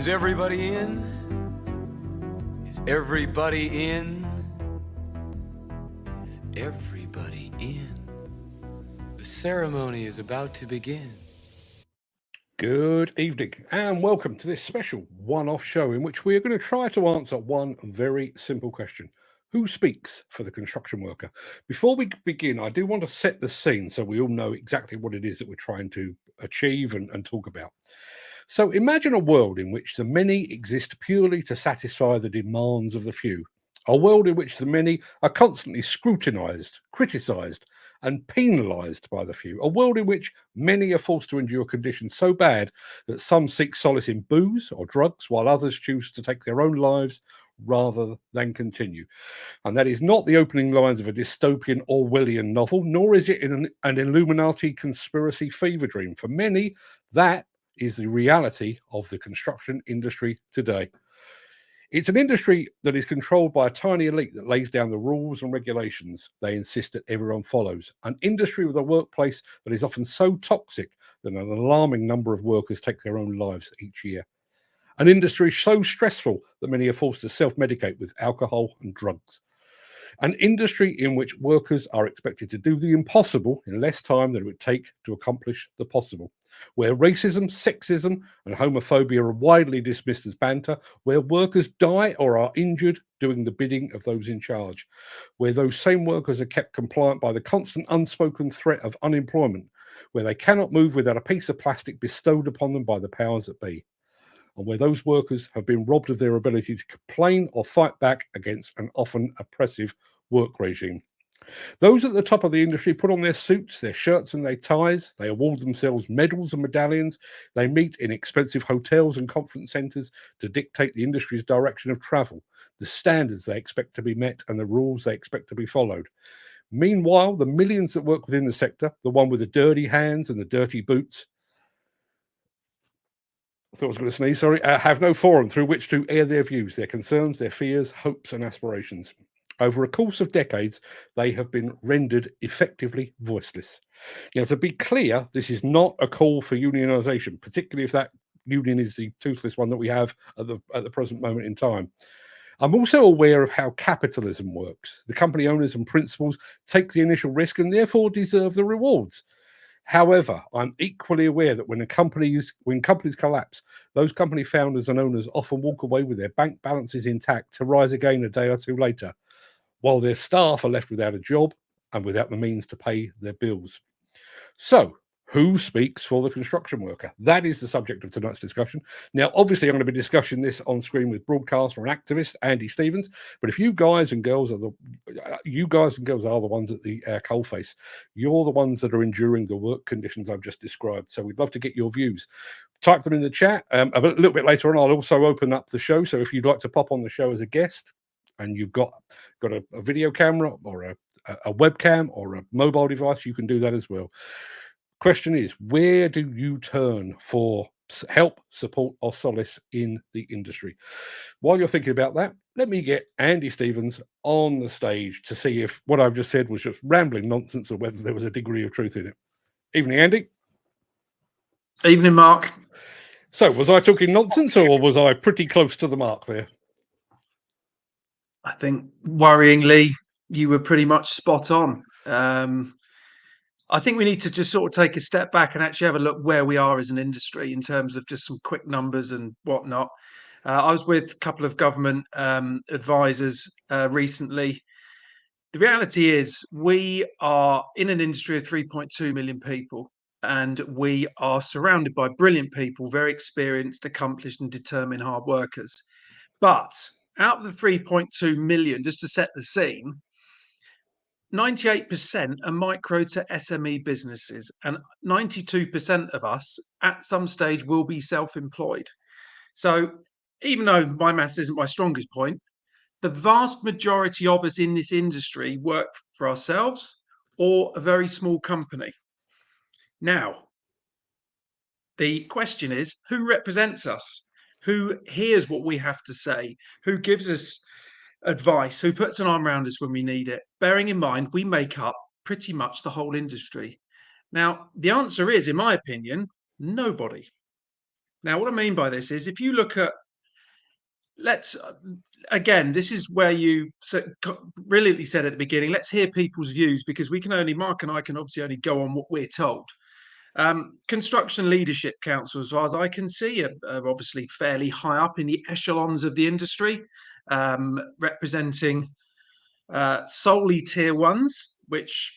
Is everybody in? Is everybody in? Is everybody in? The ceremony is about to begin. Good evening and welcome to this special one-off show in which we are going to try to answer one very simple question. Who speaks for the construction worker? Before we begin, I do want to set the scene so we all know exactly what it is that we're trying to achieve and talk about. So imagine a world in which the many exist purely to satisfy the demands of the few. A world in which the many are constantly scrutinised, criticised, and penalised by the few. A world in which many are forced to endure conditions so bad that some seek solace in booze or drugs, while others choose to take their own lives rather than continue. And that is not the opening lines of a dystopian Orwellian novel, nor is it in an Illuminati conspiracy fever dream. For many, that is the reality of the construction industry today. It's an industry that is controlled by a tiny elite that lays down the rules and regulations they insist that everyone follows. An industry with a workplace that is often so toxic that an alarming number of workers take their own lives each year. An industry so stressful that many are forced to self-medicate with alcohol and drugs. An industry in which workers are expected to do the impossible in less time than it would take to accomplish the possible. Where racism, sexism, and homophobia are widely dismissed as banter, where workers die or are injured doing the bidding of those in charge, where those same workers are kept compliant by the constant unspoken threat of unemployment, where they cannot move without a piece of plastic bestowed upon them by the powers that be, and where those workers have been robbed of their ability to complain or fight back against an often oppressive work regime. Those at the top of the industry put on their suits, their shirts and their ties. They award themselves medals and medallions. They meet in expensive hotels and conference centres to dictate the industry's direction of travel, the standards they expect to be met and the rules they expect to be followed. Meanwhile, the millions that work within the sector, the one with the dirty hands and the dirty boots, I thought I was going to sneeze, sorry, have no forum through which to air their views, their concerns, their fears, hopes, and aspirations. Over a course of decades, they have been rendered effectively voiceless. Now, to be clear, this is not a call for unionisation, particularly if that union is the toothless one that we have at the present moment in time. I'm also aware of how capitalism works. The company owners and principals take the initial risk and therefore deserve the rewards. However, I'm equally aware that when companies collapse, those company founders and owners often walk away with their bank balances intact to rise again a day or two later, while their staff are left without a job and without the means to pay their bills. So, who speaks for the construction worker? That is the subject of tonight's discussion. Now, obviously, I'm going to be discussing this on screen with broadcaster and activist Andy Stevens. But if you guys and girls are the ones at the coalface, you're the ones that are enduring the work conditions I've just described. So we'd love to get your views. Type them in the chat. A little bit later on, I'll also open up the show. So if you'd like to pop on the show as a guest, and you've got a video camera or a webcam or a mobile device, you can do that as well. Question is, where do you turn for help, support, or solace in the industry? While you're thinking about that, let me get Andy Stevens on the stage to see if what I've just said was just rambling nonsense or whether there was a degree of truth in it. Evening, Andy. Evening, Mark. So, was I talking nonsense or was I pretty close to the mark there? I think, worryingly, you were pretty much spot on. I think we need to just sort of take a step back and actually have a look where we are as an industry in terms of just some quick numbers and whatnot. I was with a couple of government advisors recently. The reality is we are in an industry of 3.2 million people, and we are surrounded by brilliant people, very experienced, accomplished and determined hard workers. But out of the 3.2 million, just to set the scene, 98% are micro to SME businesses, and 92% of us at some stage will be self-employed. So even though my maths isn't my strongest point, the vast majority of us in this industry work for ourselves or a very small company. Now, the question is, who represents us? Who hears what we have to say? Who gives us advice? Who puts an arm around us when we need it? Bearing in mind, we make up pretty much the whole industry. Now, the answer is, in my opinion, nobody. Now, what I mean by this is if you look at, again, this is where you brilliantly said at the beginning, let's hear people's views, because Mark and I can obviously only go on what we're told. Construction Leadership Council, as far as I can see, are obviously fairly high up in the echelons of the industry, representing solely tier ones, which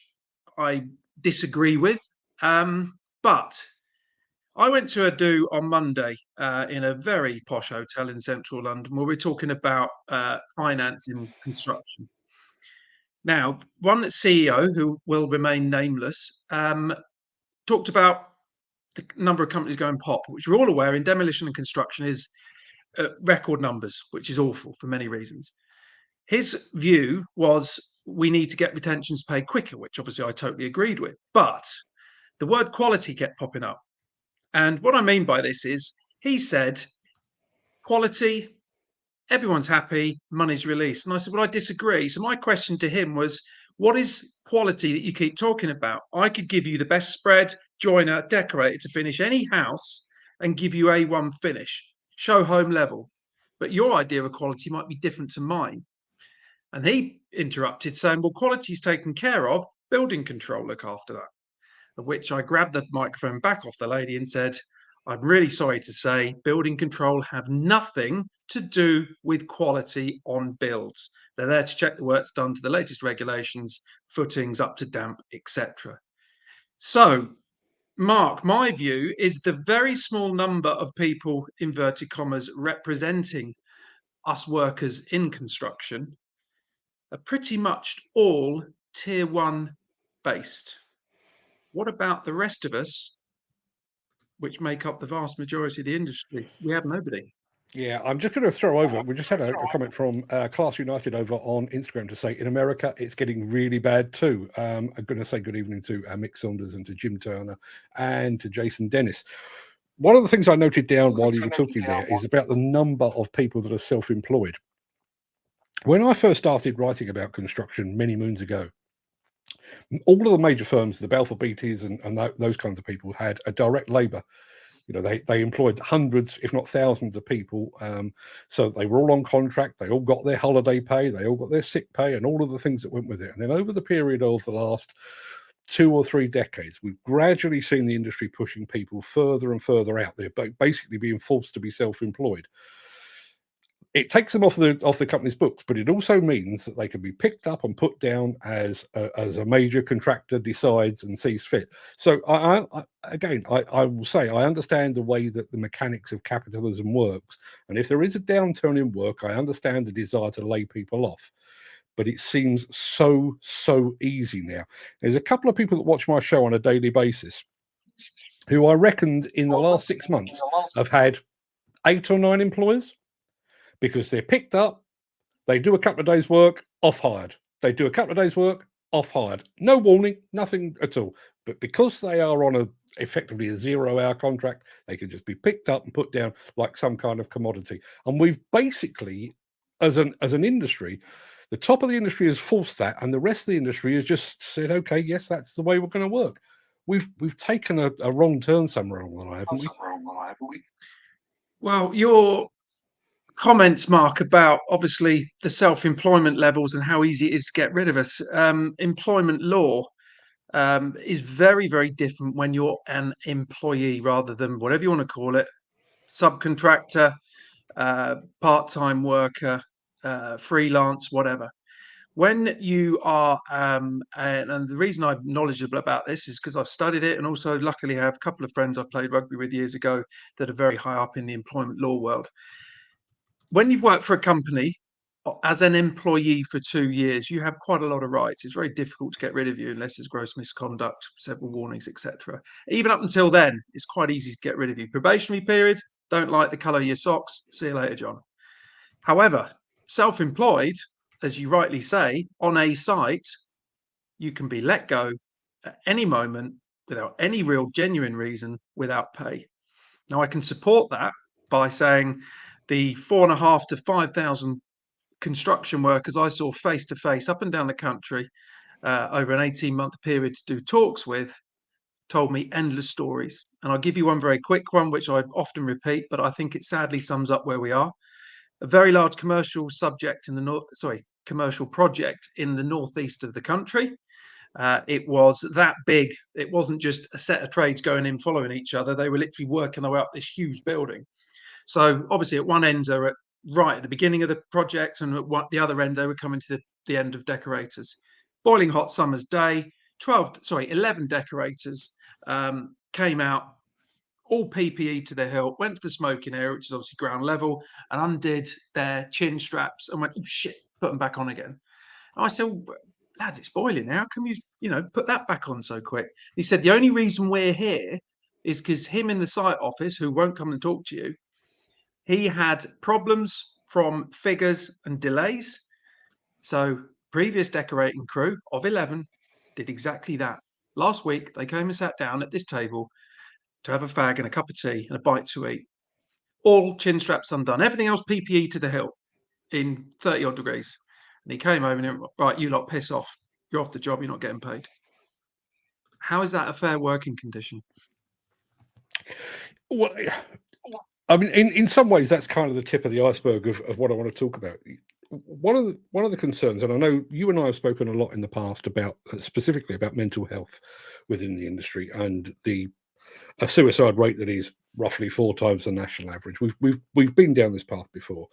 I disagree with. But I went to a do on Monday in a very posh hotel in central London where we're talking about finance in construction. Now, one CEO, who will remain nameless, talked about the number of companies going pop, which we're all aware in demolition and construction is record numbers, which is awful for many reasons. His view was we need to get retentions paid quicker, which obviously I totally agreed with. But the word quality kept popping up. And what I mean by this is he said, quality, everyone's happy, money's released. And I said, well, I disagree. So my question to him was, what is quality that you keep talking about? I could give you the best spread, joiner, decorator to finish any house and give you A1 finish, show home level. But your idea of quality might be different to mine. And he interrupted saying, well, quality is taken care of, building control look after that. At which I grabbed the microphone back off the lady and said, I'm really sorry to say, building control have nothing to do with quality on builds. They're there to check the work's done to the latest regulations, footings up to damp, etc. So, Mark, my view is the very small number of people, inverted commas, representing us workers in construction are pretty much all tier one based. What about the rest of us, which make up the vast majority of the industry? We have nobody. Yeah, I'm just going to throw over. We just had a comment from Class United over on Instagram to say in America it's getting really bad too. I'm going to say good evening to Mick Saunders and to Jim Turner and to Jason Dennis. One of the things I noted down while you were talking there is about the number of people that are self-employed. When I first started writing about construction many moons ago, all of the major firms, the Balfour Beatties and those kinds of people, had a direct labour. You know, they employed hundreds, if not thousands, of people. So they were all on contract. They all got their holiday pay. They all got their sick pay, and all of the things that went with it. And then over the period of the last 2 or 3 decades, we've gradually seen the industry pushing people further and further out there, but basically being forced to be self-employed. It takes them off the company's books, but it also means that they can be picked up and put down as a major contractor decides and sees fit. So I will say I understand the way that the mechanics of capitalism works, and if there is a downturn in work, I understand the desire to lay people off. But it seems so easy now. There's a couple of people that watch my show on a daily basis who I reckoned in the last 6 months have had 8 or 9 employers. Because they're picked up, they do a couple of days' work, off-hired. They do a couple of days' work, off-hired. No warning, nothing at all. But because they are on effectively a 0-hour contract, they can just be picked up and put down like some kind of commodity. And we've basically, as an industry, the top of the industry has forced that, and the rest of the industry has just said, okay, yes, that's the way we're going to work. We've taken a wrong turn somewhere along the line, haven't we? Well, your comments, Mark, about obviously the self-employment levels and how easy it is to get rid of us. Employment law is very, very different when you're an employee rather than whatever you want to call it, subcontractor, part-time worker, freelance, whatever. When you are, and the reason I'm knowledgeable about this is because I've studied it, and also luckily I have a couple of friends I played rugby with years ago that are very high up in the employment law world. When you've worked for a company as an employee for 2 years, you have quite a lot of rights. It's very difficult to get rid of you unless there's gross misconduct, several warnings, etc. Even up until then, it's quite easy to get rid of you. Probationary period, don't like the colour of your socks, see you later, John. However, self-employed, as you rightly say, on a site, you can be let go at any moment without any real genuine reason, without pay. Now, I can support that by saying the 4,500 to 5,000 construction workers I saw face to face up and down the country over an 18-month period to do talks with told me endless stories. And I'll give you one very quick one, which I often repeat, but I think it sadly sums up where we are. A very large commercial commercial project in the northeast of the country. It was that big. It wasn't just a set of trades going in following each other. They were literally working their way up this huge building. So obviously at one end they're right at the beginning of the project, and at the other end they were coming to the end of decorators. Boiling hot summer's day, 11 decorators came out, all PPE to their hilt, went to the smoking area, which is obviously ground level, and undid their chin straps and went, oh, shit, put them back on again. And I said, well, lads, it's boiling now. How come you put that back on so quick? He said, the only reason we're here is because him in the site office, who won't come and talk to you, he had problems from figures and delays. So previous decorating crew of 11 did exactly that. Last week, they came and sat down at this table to have a fag and a cup of tea and a bite to eat. All chin straps undone. Everything else PPE to the hilt in 30 odd degrees. And he came over and he went, right, you lot piss off. You're off the job. You're not getting paid. How is that a fair working condition? Well, I mean, in some ways, that's kind of the tip of the iceberg of what I want to talk about. One of the concerns, and I know you and I have spoken a lot in the past about specifically about mental health within the industry and a suicide rate that is roughly 4 times the national average. We've been down this path before,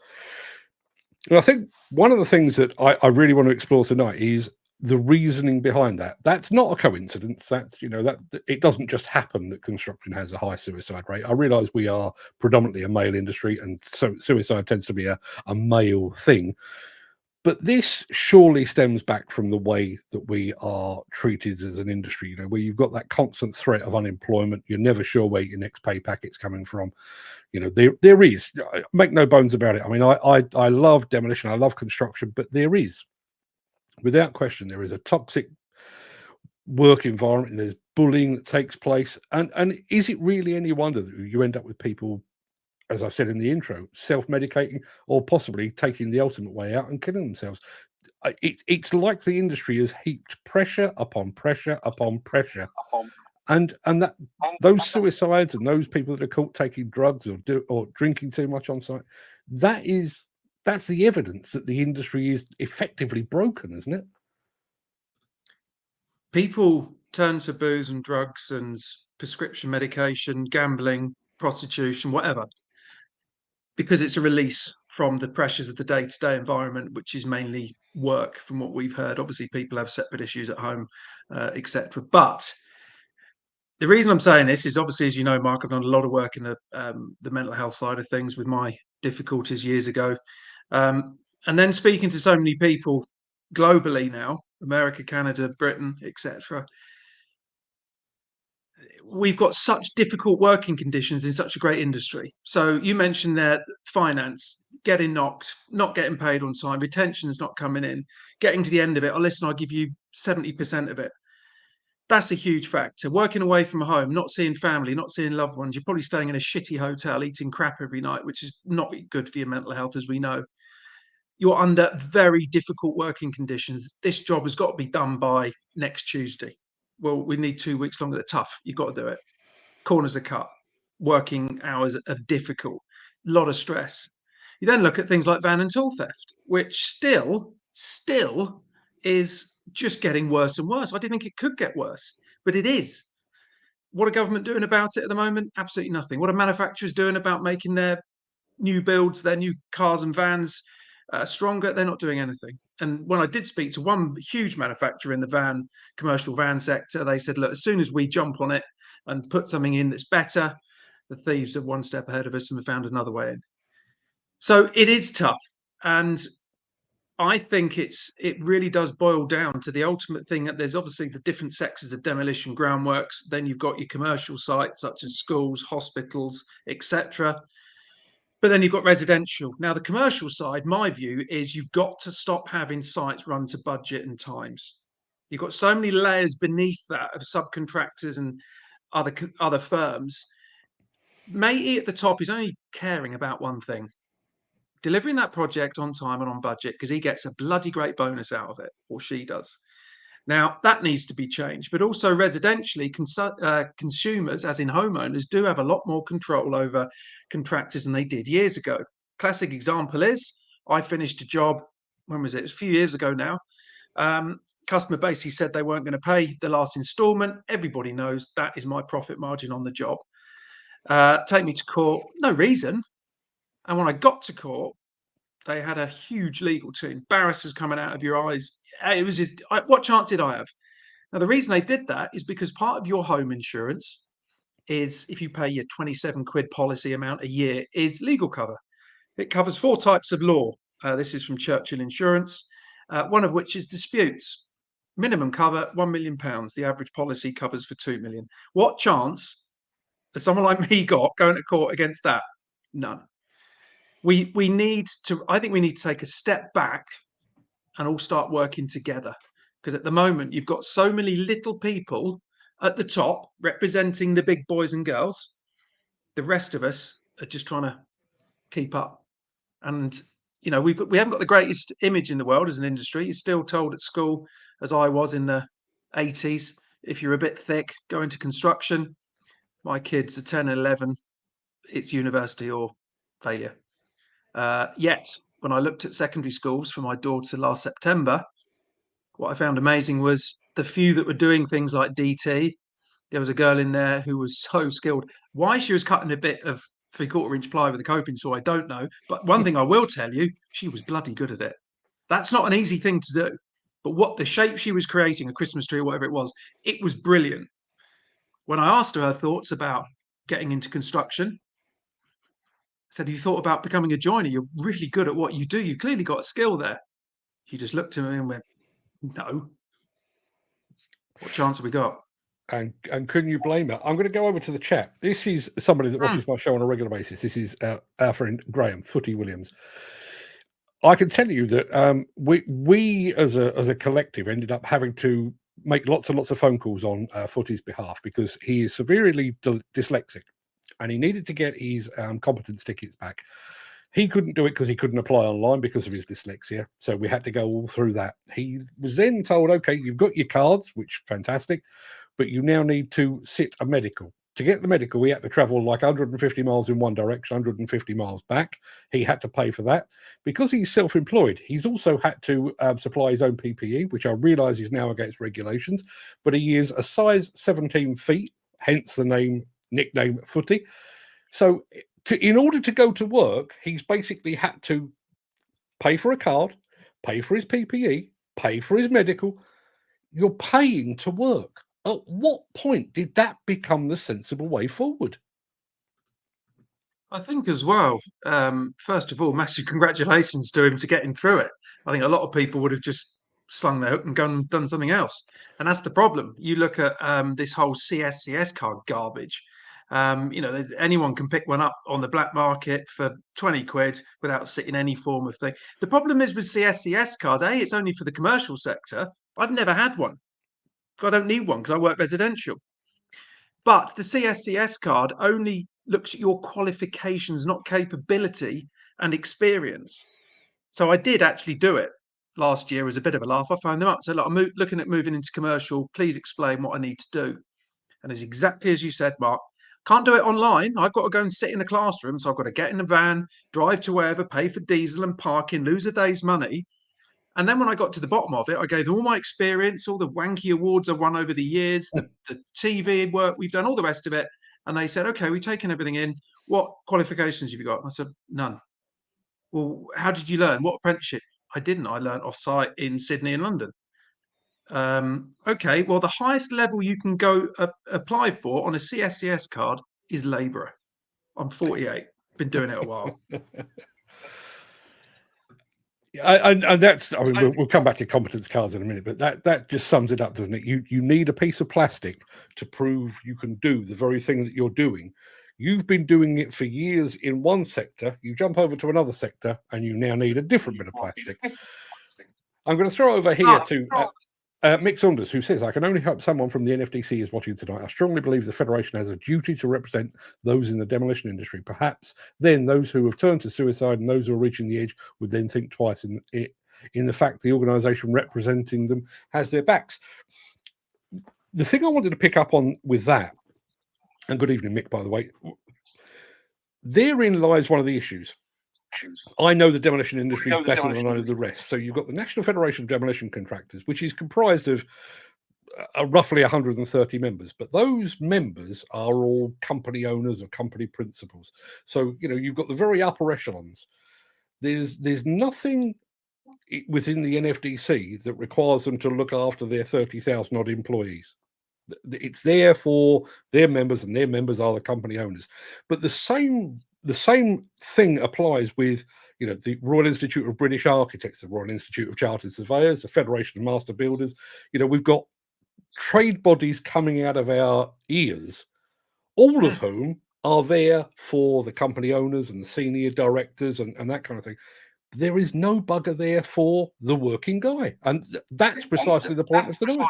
and I think one of the things that I really want to explore tonight is the reasoning behind that. That's not a coincidence. That's that it doesn't just happen that construction has a high suicide rate. I realize we are predominantly a male industry, and so suicide tends to be a male thing. But this surely stems back from the way that we are treated as an industry, where you've got that constant threat of unemployment. You're never sure where your next pay packet's coming from. There is, make no bones about it. I mean, I love demolition, I love construction, but there is, without question, there is a toxic work environment, and there's bullying that takes place. And is it really any wonder that you end up with people, as I said in the intro, self-medicating or possibly taking the ultimate way out and killing themselves? It's like the industry has heaped pressure upon pressure upon pressure, and that those suicides and those people that are caught taking drugs or drinking too much on site, that's the evidence that the industry is effectively broken, isn't it? People turn to booze and drugs and prescription medication, gambling, prostitution, whatever, because it's a release from the pressures of the day-to-day environment, which is mainly work, from what we've heard. Obviously, people have separate issues at home, etc. But the reason I'm saying this is, obviously, as you know, Mark, I've done a lot of work in the mental health side of things with my difficulties years ago. And then speaking to so many people globally now, America, Canada, Britain, etc., we've got such difficult working conditions in such a great industry. So you mentioned there finance, getting knocked, not getting paid on time, retention's not coming in, getting to the end of it. Oh, listen, I'll give you 70% of it. That's a huge factor. Working away from home, not seeing family, not seeing loved ones. You're probably staying in a shitty hotel, eating crap every night, which is not good for your mental health, as we know. You're under very difficult working conditions. This job has got to be done by next Tuesday. Well, we need 2 weeks longer. They're tough. You've got to do it. Corners are cut. Working hours are difficult. A lot of stress. You then look at things like van and tool theft, which still is just getting worse and worse. I didn't think it could get worse, but it is. What are government doing about it at the moment? Absolutely nothing. What are manufacturers doing about making their new builds, their new cars and vans stronger? They're not doing anything. And when I did speak to one huge manufacturer in the commercial van sector, they said, look, as soon as we jump on it and put something in that's better, the thieves are one step ahead of us and have found another way in. So it is tough. And I think it really does boil down to the ultimate thing. That there's obviously the different sectors of demolition, groundworks. Then you've got your commercial sites such as schools, hospitals, etc. But then you've got residential. Now, the commercial side, my view is you've got to stop having sites run to budget and times. You've got so many layers beneath that of subcontractors and other firms. Matey at the top is only caring about one thing: delivering that project on time and on budget, because he gets a bloody great bonus out of it, or she does. Now, that needs to be changed, but also residentially, consumers, as in homeowners, do have a lot more control over contractors than they did years ago. Classic example is I finished a job, when was it? It was a few years ago now. Customer basically said they weren't going to pay the last instalment. Everybody knows that is my profit margin on the job. Take me to court, no reason. And when I got to court, they had a huge legal team, barristers coming out of your eyes. It was just, what chance did I have? Now, the reason they did that is because part of your home insurance is, if you pay your 27 quid policy amount a year, is legal cover. It covers 4 types of law. This is from Churchill Insurance, one of which is disputes. Minimum cover, £1 million. The average policy covers for 2 million. What chance has someone like me got going to court against that? None. We need to, I think we need to take a step back and all start working together. Because at the moment, you've got so many little people at the top representing the big boys and girls. The rest of us are just trying to keep up. And, you know, we haven't got the greatest image in the world as an industry. You're still told at school, as I was in the 80s, if you're a bit thick, go into construction. My kids are 10 and 11. It's university or failure. Yet, when I looked at secondary schools for my daughter last September, what I found amazing was the few that were doing things like DT. There was a girl in there who was so skilled. Why she was cutting a bit of 3/4 inch ply with a coping saw, I don't know. But one thing I will tell you, she was bloody good at it. That's not an easy thing to do. But what the shape she was creating, a Christmas tree or whatever it was brilliant. When I asked her thoughts about getting into construction, I said, have you thought about becoming a joiner? You're really good at what you do. You clearly got a skill there. She just looked at me and went, no. What chance have we got? And couldn't you blame her? I'm going to go over to the chat. This is somebody that watches my show on a regular basis. This is our friend Graham Footy Williams. I can tell you that we as a collective ended up having to make lots and lots of phone calls on Footy's behalf because he is severely dyslexic and he needed to get his competence tickets back. He couldn't do it because he couldn't apply online because of his dyslexia. So we had to go all through that. He was then told, okay, you've got your cards, which fantastic, but you now need to sit a medical. To get the medical, we had to travel like 150 miles in one direction, 150 miles back. He had to pay for that. Because he's self-employed, he's also had to supply his own PPE, which I realise is now against regulations, but he is a size 17 feet, hence the nickname Footy. So in order to go to work, he's basically had to pay for a card, pay for his PPE, pay for his medical. You're paying to work. At what point did that become the sensible way forward? I think as well, first of all, massive congratulations to him to getting through it. I think a lot of people would have just slung their hook and done something else. And that's the problem. You look at this whole CSCS card garbage. Anyone can pick one up on the black market for 20 quid without sitting any form of thing. The problem is with CSCS cards, it's only for the commercial sector. I've never had one. I don't need one because I work residential. But the CSCS card only looks at your qualifications, not capability and experience. So I did actually do it last year as a bit of a laugh. I phoned them up. So, look, I'm looking at moving into commercial. Please explain what I need to do. And it's exactly as you said, Mark. Can't do it online. I've got to go and sit in a classroom. So I've got to get in a van, drive to wherever, pay for diesel and parking, lose a day's money. And then when I got to the bottom of it, I gave them all my experience, all the wanky awards I've won over the years, the TV work we've done, all the rest of it. And they said, okay, we've taken everything in. What qualifications have you got? And I said, none. Well, how did you learn? What apprenticeship? I didn't. I learned off-site in Sydney and London. Okay, well, the highest level you can go apply for on a CSCS card is labourer. I'm 48. Been doing it a while. And that's, I mean, we'll come back to competence cards in a minute, but that just sums it up, doesn't it? You need a piece of plastic to prove you can do the very thing that you're doing. You've been doing it for years in one sector. You jump over to another sector, and you now need a different bit of plastic. I'm going to throw over here to Mick Saunders, who says, I can only hope someone from the NFDC is watching tonight. I strongly believe the Federation has a duty to represent those in the demolition industry. Perhaps then those who have turned to suicide and those who are reaching the edge would then think twice in the fact the organisation representing them has their backs. The thing I wanted to pick up on with that, and good evening, Mick, by the way, therein lies one of the issues. I know the demolition industry better than I know the rest. So you've got the National Federation of Demolition Contractors, which is comprised of roughly 130 members, but those members are all company owners or company principals. So, you've got the very upper echelons. There's nothing within the NFDC that requires them to look after their 30,000 odd employees. It's there for their members, and their members are the company owners. But the same thing applies with the Royal Institute of British Architects, the Royal Institute of Chartered Surveyors, the Federation of Master Builders. We've got trade bodies coming out of our ears, all of whom are there for the company owners and the senior directors and that kind of thing. There is no bugger there for the working guy, and that's precisely the point of the night.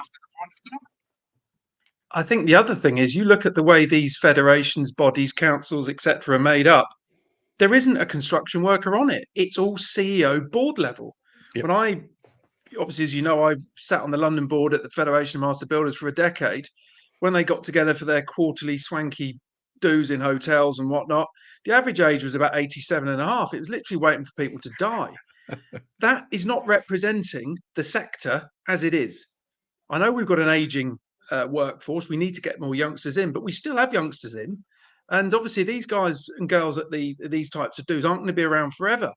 I think the other thing is, you look at the way these federations, bodies, councils, etc. are made up. There isn't a construction worker on it. It's all CEO board level. Yep. When obviously, as you know, I sat on the London board at the Federation of Master Builders for a decade. When they got together for their quarterly swanky do's in hotels and whatnot, the average age was about 87 and a half. It was literally waiting for people to die. That is not representing the sector as it is. I know we've got an aging workforce. We need to get more youngsters in, but we still have youngsters in. And obviously, these guys and girls at these types of do's aren't going to be around forever.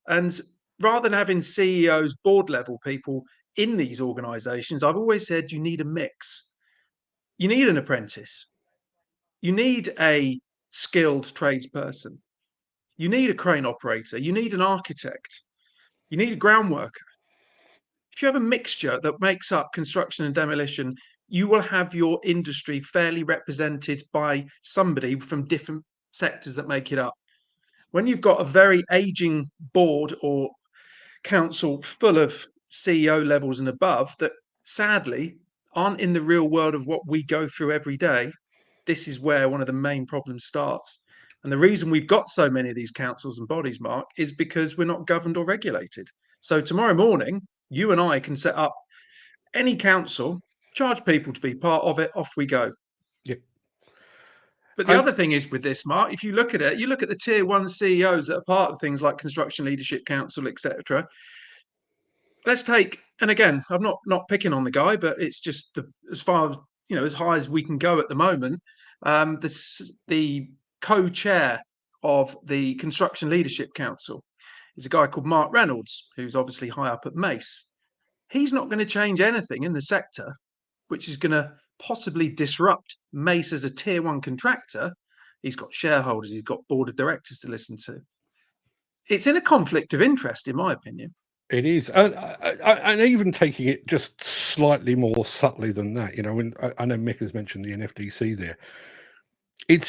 And rather than having CEOs, board level people in these organizations, I've always said you need a mix. You need an apprentice. You need a skilled tradesperson. You need a crane operator. You need an architect. You need a ground worker. If you have a mixture that makes up construction and demolition, you will have your industry fairly represented by somebody from different sectors that make it up. When you've got a very aging board or council full of CEO levels and above that sadly aren't in the real world of what we go through every day, this is where one of the main problems starts. And the reason we've got so many of these councils and bodies, Mark, is because we're not governed or regulated. So tomorrow morning, you and I can set up any council, charge people to be part of it, off we go. Yep. But the other thing is with this, Mark, if you look at it, you look at the tier one CEOs that are part of things like Construction Leadership Council, etc. Let's take, and again, I'm not picking on the guy, but it's just as far as, as high as we can go at the moment. The co-chair of the Construction Leadership Council is a guy called Mark Reynolds, who's obviously high up at Mace. He's not going to change anything in the sector, which is going to possibly disrupt Mace as a tier one contractor. He's got shareholders, he's got board of directors to listen to. It's in a conflict of interest, in my opinion. It is, and even taking it just slightly more subtly than that. When I know Mick has mentioned the NFDC there,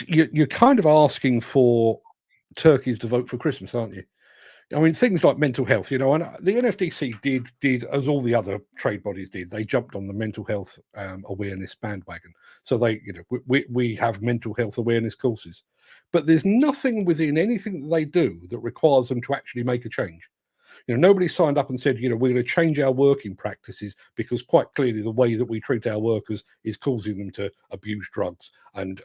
you're kind of asking for turkeys to vote for Christmas, aren't you? I mean, things like mental health, and the NFDC did as all the other trade bodies did. They jumped on the mental health awareness bandwagon. So we have mental health awareness courses, but there's nothing within anything that they do that requires them to actually make a change. Nobody signed up and said, we're going to change our working practices because quite clearly the way that we treat our workers is causing them to abuse drugs and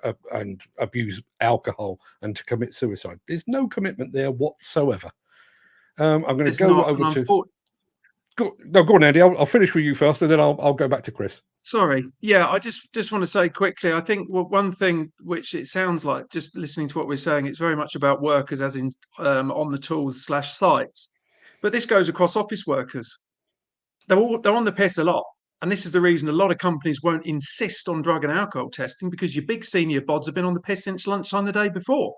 abuse alcohol and to commit suicide. There's no commitment there whatsoever. I'm going to go over to. Go on, Andy. I'll finish with you first, and then I'll go back to Chris. Sorry. Yeah, I just want to say quickly. I think one thing which it sounds like, just listening to what we're saying, it's very much about workers, as in on the tools / sites. But this goes across office workers. They're on the piss a lot, and this is the reason a lot of companies won't insist on drug and alcohol testing, because your big senior bods have been on the piss since lunchtime the day before.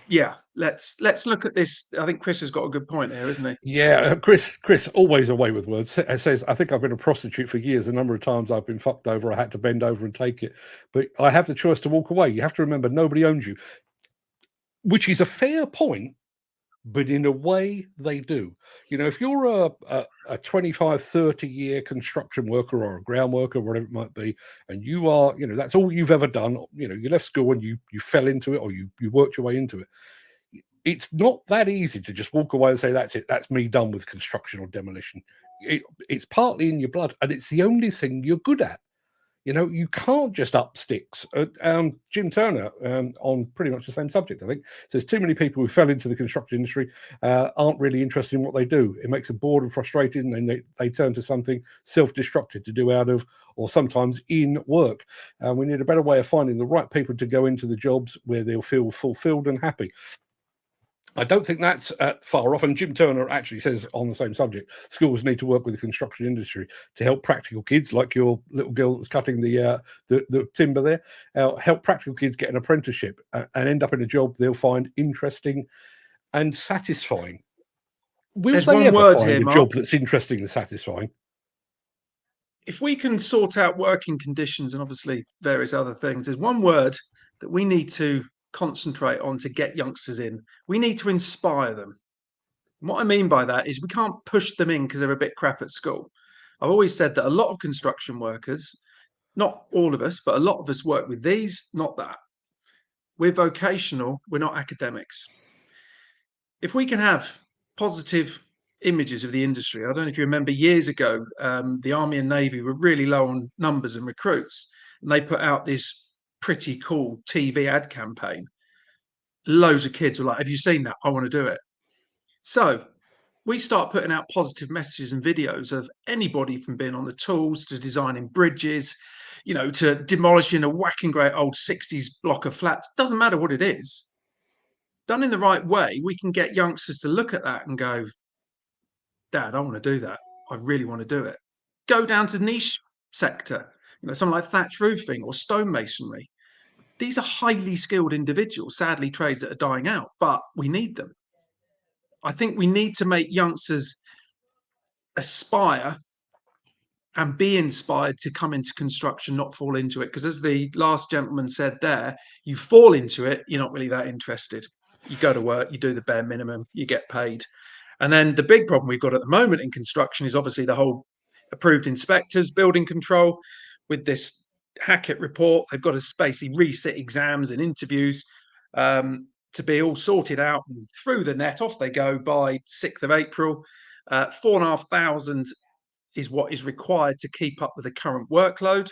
Yeah, let's look at this. I think Chris has got a good point here, isn't he? Yeah, Chris, always away with words. Says, I think I've been a prostitute for years. A number of times I've been fucked over. I had to bend over and take it. But I have the choice to walk away. You have to remember, nobody owns you, which is a fair point, but in a way they do. If you're a 25, 30-year construction worker or a ground worker, whatever it might be, and you are, that's all you've ever done, you left school and you fell into it, or you worked your way into it. it's not that easy to just walk away and say, that's it, that's me done with construction or demolition. It's partly in your blood, and it's the only thing you're good at. You know, you can't just up sticks. Jim Turner, on pretty much the same subject, I think, says too many people who fell into the construction industry aren't really interested in what they do. It makes them bored and frustrated, and then they turn to something self-destructive to do out of, or sometimes in work. We need a better way of finding the right people to go into the jobs where they'll feel fulfilled and happy. I don't think that's far off. And Jim Turner actually says on the same subject, schools need to work with the construction industry to help practical kids, like your little girl that's cutting the timber there, help practical kids get an apprenticeship and end up in a job they'll find interesting and satisfying. Will There's they one ever word find here, a Mark. job that's interesting and satisfying? If we can sort out working conditions and obviously various other things, there's one word that we need to concentrate on to get youngsters in. We need to inspire them. And what I mean by that is we can't push them in because they're a bit crap at school. I've always said that a lot of construction workers, not all of us, but a lot of us work with these, not that. We're vocational, we're not academics. If we can have positive images of the industry, I don't know if you remember years ago, the Army and Navy were really low on numbers and recruits, and they put out this pretty cool TV ad campaign. Loads of kids were like, have you seen that? I want to do it. So we start putting out positive messages and videos of anybody from being on the tools to designing bridges, you know, to demolishing a whacking great old 60s block of flats. Doesn't matter what it is. Done in the right way, we can get youngsters to look at that and go, Dad, I want to do that. I really want to do it. Go down to niche sector, you know, something like thatch roofing or stonemasonry. These are highly skilled individuals, sadly, trades that are dying out, but we need them. I think we need to make youngsters aspire and be inspired to come into construction, not fall into it. Because as the last gentleman said there, you fall into it, you're not really that interested. You go to work, you do the bare minimum, you get paid. And then the big problem we've got at the moment in construction is obviously the whole approved inspectors, building control. With this Hackett report, they've got to basically resit exams and interviews to be all sorted out and through the net. Off they go by 6th of April. 4,500 is what is required to keep up with the current workload.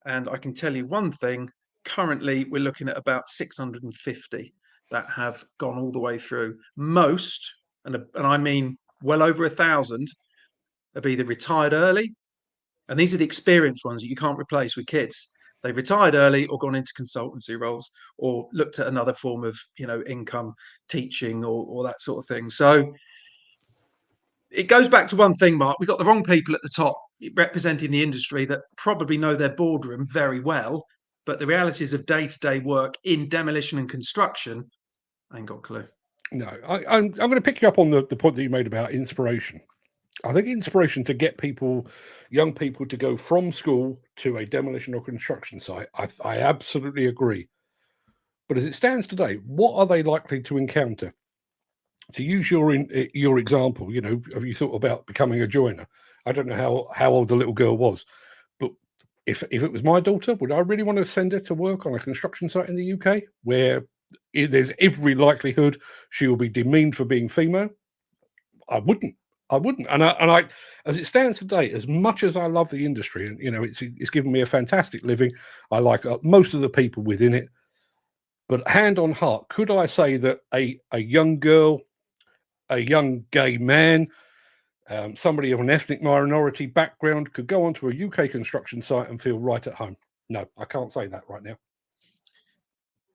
And I can tell you one thing, currently we're looking at about 650 that have gone all the way through. Most, and I mean well over 1,000, have either retired early, and these are the experienced ones that you can't replace with kids. They've retired early or gone into consultancy roles or looked at another form of, you know, income, teaching or that sort of thing. So it goes back to one thing, Mark. We've got the wrong people at the top representing the industry that probably know their boardroom very well, but the realities of day-to-day work in demolition and construction, I ain't got a clue. No, I'm going to pick you up on the point that you made about inspiration. I think inspiration to get people, young people, to go from school to a demolition or construction site, I absolutely agree. But as it stands today, what are they likely to encounter? To use your example, you know, have you thought about becoming a joiner? I don't know how old the little girl was, but if it was my daughter, would I really want to send her to work on a construction site in the UK where there's every likelihood she will be demeaned for being female? I wouldn't. And I, as it stands today, as much as I love the industry, and you know, it's given me a fantastic living. I like most of the people within it. But hand on heart, could I say that a young girl, a young gay man, somebody of an ethnic minority background could go onto a UK construction site and feel right at home? No, I can't say that right now.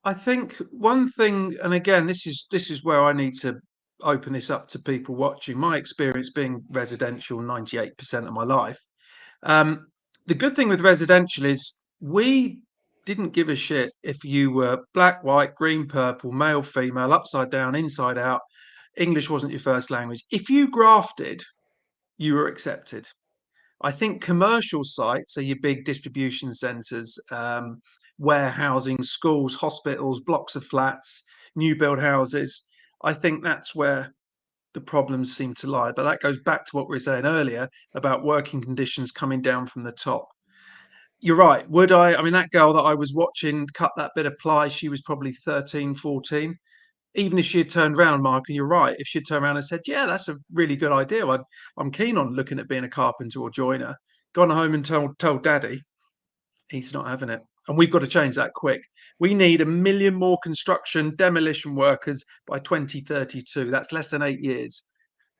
I think one thing, and again, this is where I need to open this up to people watching. My experience being residential 98% of my life. The good thing with residential is we didn't give a shit if you were black, white, green, purple, male, female, upside down, inside out. English wasn't your first language. If you grafted, you were accepted. I think commercial sites are your big distribution centres, warehousing, schools, hospitals, blocks of flats, new build houses. I think that's where the problems seem to lie. But that goes back to what we were saying earlier about working conditions coming down from the top. You're right. Would I mean, that girl that I was watching cut that bit of ply, she was probably 13, 14. even if she had turned around, Mark, and you're right, if she'd turned around and said, yeah, that's a really good idea. I'm keen on looking at being a carpenter or joiner, gone home and told daddy, he's not having it. And we've got to change that quick. We need 1 million more construction demolition workers by 2032. That's less than 8 years.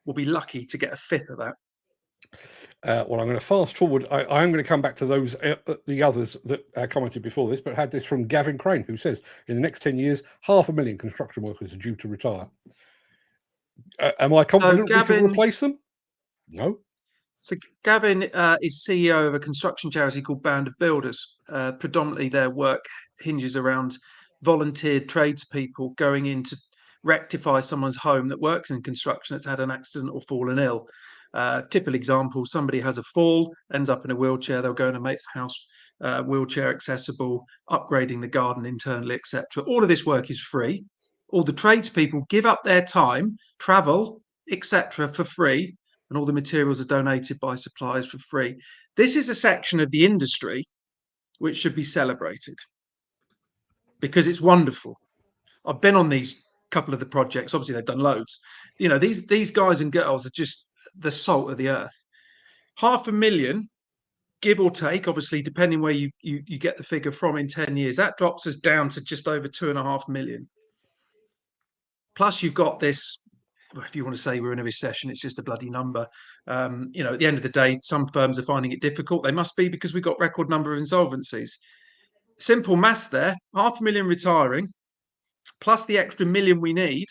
We'll be lucky to get a fifth of that. Well, I'm going to fast forward. I am going to come back to those, the others that commented before this, but had this from Gavin Crane, who says in the next 10 years, 500,000 construction workers are due to retire. Am I confident we can replace them? No. So Gavin is CEO of a construction charity called Band of Builders. Predominantly their work hinges around volunteered tradespeople going in to rectify someone's home that works in construction that's had an accident or fallen ill. Typical example, somebody has a fall, ends up in a wheelchair, they'll go in and make the house wheelchair accessible, upgrading the garden internally, etc. All of this work is free. All the tradespeople give up their time, travel, etc. for free, and all the materials are donated by suppliers for free. This is a section of the industry which should be celebrated because it's wonderful. I've been on these couple of the projects. Obviously, they've done loads. You know, these guys and girls are just the salt of the earth. 500,000, give or take, obviously, depending where you get the figure from in 10 years, that drops us down to just over 2.5 million. Plus, you've got this, if you want to say we're in a recession, it's just a bloody number. You know, at the end of the day, some firms are finding it difficult. They must be, because we've got record number of insolvencies. Simple math there, 500,000 retiring, plus the extra million we need.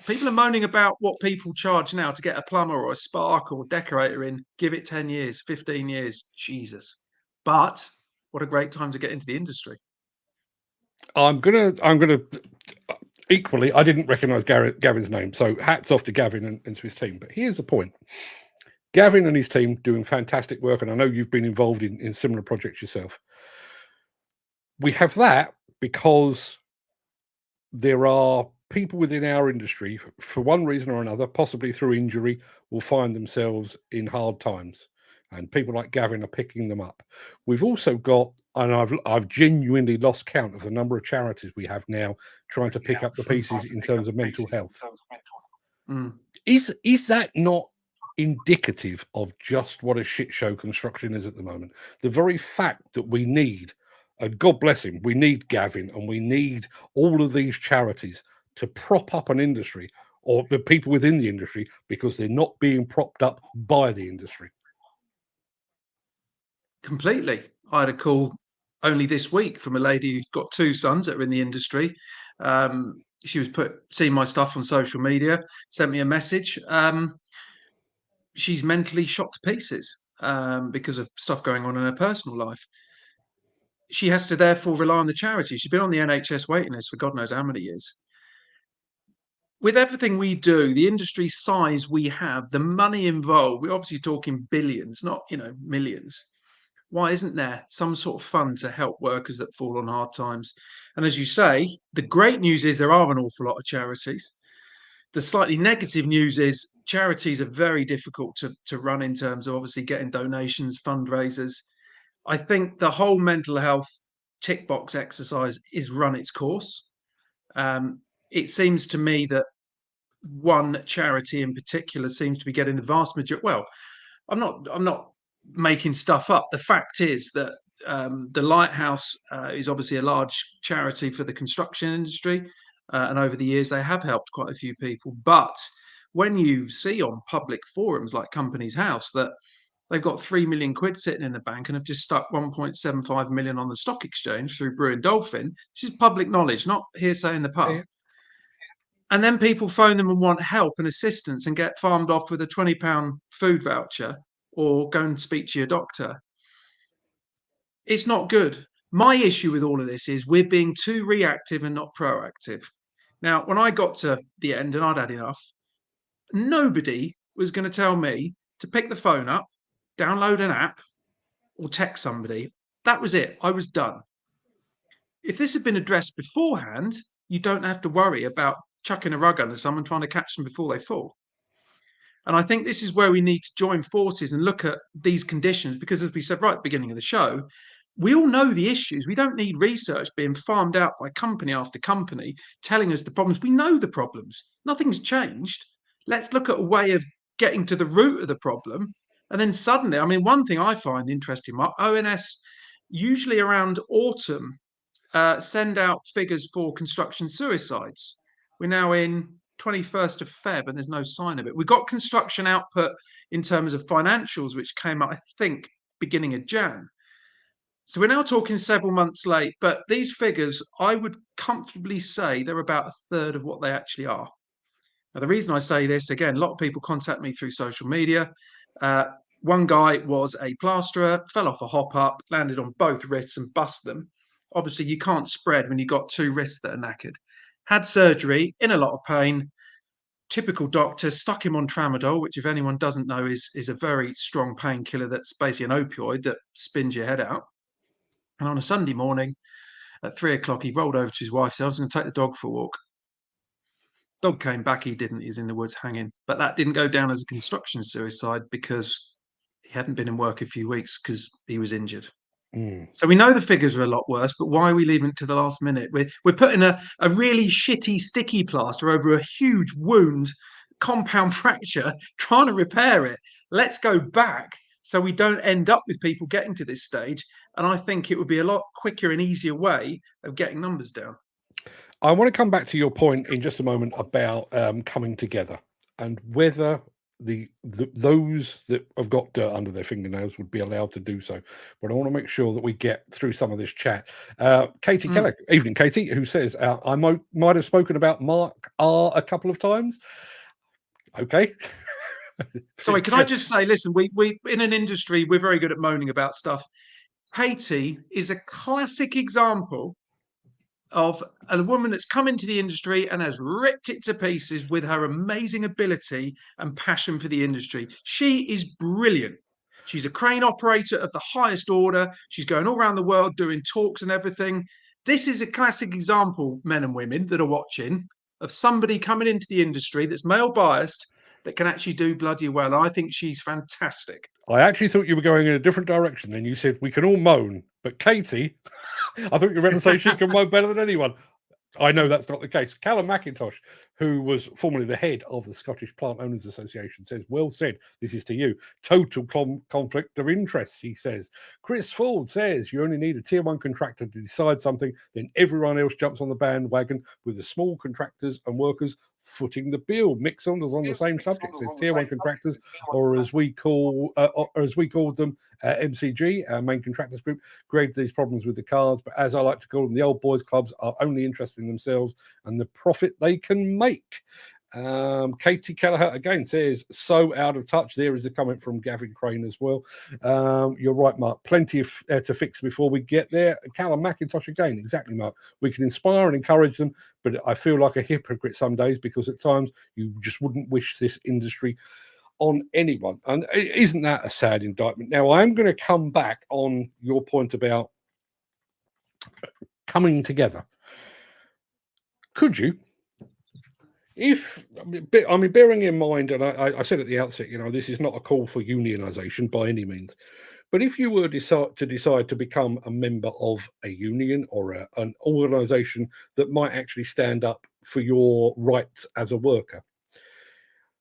People are moaning about what people charge now to get a plumber or a spark or decorator in. Give it 10 years, 15 years. Jesus. But what a great time to get into the industry. I'm gonna equally, I didn't recognize Gavin's name, so hats off to Gavin and to his team. But here's the point. Gavin and his team doing fantastic work, and I know you've been involved in similar projects yourself. We have that because there are people within our industry, for one reason or another, possibly through injury, will find themselves in hard times, and people like Gavin are picking them up. We've also got, and I've genuinely lost count of the number of charities we have now trying to pick up the pieces in terms of mental health. Is that not indicative of just what a shit show construction is at the moment? The very fact that we need, and God bless him, we need Gavin and we need all of these charities to prop up an industry, or the people within the industry, because they're not being propped up by the industry. Completely. I had a call only this week from a lady who's got 2 sons that are in the industry. She was seeing my stuff on social media, sent me a message. She's mentally shot to pieces because of stuff going on in her personal life. She has to therefore rely on the charity. She's been on the NHS waiting list for God knows how many years. With everything we do, the industry size we have, the money involved, we're obviously talking billions, not, millions. Why isn't there some sort of fund to help workers that fall on hard times? And as you say, the great news is there are an awful lot of charities. The slightly negative news is charities are very difficult to run in terms of obviously getting donations, fundraisers. I think the whole mental health tick box exercise is run its course. It seems to me that one charity in particular seems to be getting the vast majority. Well, I'm not making stuff up. The fact is that the Lighthouse is obviously a large charity for the construction industry, and over the years they have helped quite a few people. But when you see on public forums like Companies House that they've got 3 million quid sitting in the bank and have just stuck 1.75 million on the stock exchange through Brew and Dolphin, this is public knowledge, not hearsay in the pub. Yeah. And then people phone them and want help and assistance and get farmed off with a £20 food voucher or go and speak to your doctor. It's not good. My issue with all of this is we're being too reactive and not proactive. Now, when I got to the end and I'd had enough, nobody was going to tell me to pick the phone up, download an app, or text somebody. That was it. I was done. If this had been addressed beforehand, you don't have to worry about chucking a rug under someone trying to catch them before they fall. And I think this is where we need to join forces and look at these conditions, because as we said right at the beginning of the show, we all know the issues. We don't need research being farmed out by company after company telling us the problems. We know the problems. Nothing's changed. Let's look at a way of getting to the root of the problem. And then suddenly, I mean, one thing I find interesting, Mark, ONS usually around autumn send out figures for construction suicides. We're now in 21st of Feb and there's no sign of it. We've got construction output in terms of financials, which came out, I think, beginning of Jan. So we're now talking several months late, but these figures, I would comfortably say they're about a third of what they actually are. Now, the reason I say this, again, a lot of people contact me through social media. One guy was a plasterer, fell off a hop up, landed on both wrists and bust them. Obviously, you can't spread when you've got two wrists that are knackered. Had surgery, in a lot of pain. Typical doctor stuck him on tramadol, which, if anyone doesn't know, is a very strong painkiller that's basically an opioid that spins your head out. And on a Sunday morning at 3 o'clock, he rolled over to his wife and said, I was going to take the dog for a walk. Dog came back, he didn't, he's in the woods hanging. But that didn't go down as a construction suicide because he hadn't been in work a few weeks because he was injured. So we know the figures are a lot worse, but why are we leaving it to the last minute? We're putting a really shitty sticky plaster over a huge wound, compound fracture, trying to repair it. Let's go back so we don't end up with people getting to this stage. And I think it would be a lot quicker and easier way of getting numbers down. I want to come back to your point in just a moment about coming together and whether those that have got dirt under their fingernails would be allowed to do so. But I want to make sure that we get through some of this chat. Katie Keller, evening, Katie, who says, I might have spoken about Mark R a couple of times. Okay. Sorry, can I just say, listen, we in an industry, we're very good at moaning about stuff. Katie is a classic example of a woman that's come into the industry and has ripped it to pieces with her amazing ability and passion for the industry. She is brilliant. She's a crane operator of the highest order. She's going all around the world doing talks and everything. This is a classic example, men and women that are watching, of somebody coming into the industry that's male biased that can actually do bloody well. And I think she's fantastic. I actually thought you were going in a different direction. Then you said we can all moan, but Katie, I thought you were going to say she can moan better than anyone. I know that's not the case. Callum McIntosh, who was formerly the head of the Scottish Plant Owners Association, says, well said, this is to you. Total conflict of interest, he says. Chris Ford says, you only need a tier one contractor to decide something, then everyone else jumps on the bandwagon with the small contractors and workers footing the bill. Mick Saunders on the same subject says tier one contractors, or as we called them, MCG, our main contractors group, created these problems with the cars. But as I like to call them, the old boys clubs are only interested in themselves and the profit they can make. Katie Kelleher again says, so out of touch. There is a comment from Gavin Crane as well. You're right, Mark. Plenty to fix before we get there. Callum McIntosh again. Exactly, Mark. We can inspire and encourage them, but I feel like a hypocrite some days because at times you just wouldn't wish this industry on anyone. And isn't that a sad indictment? Now, I am going to come back on your point about coming together. Could you? Bearing in mind, and I said at the outset, this is not a call for unionisation by any means, but if you were to decide to become a member of a union or an organisation that might actually stand up for your rights as a worker,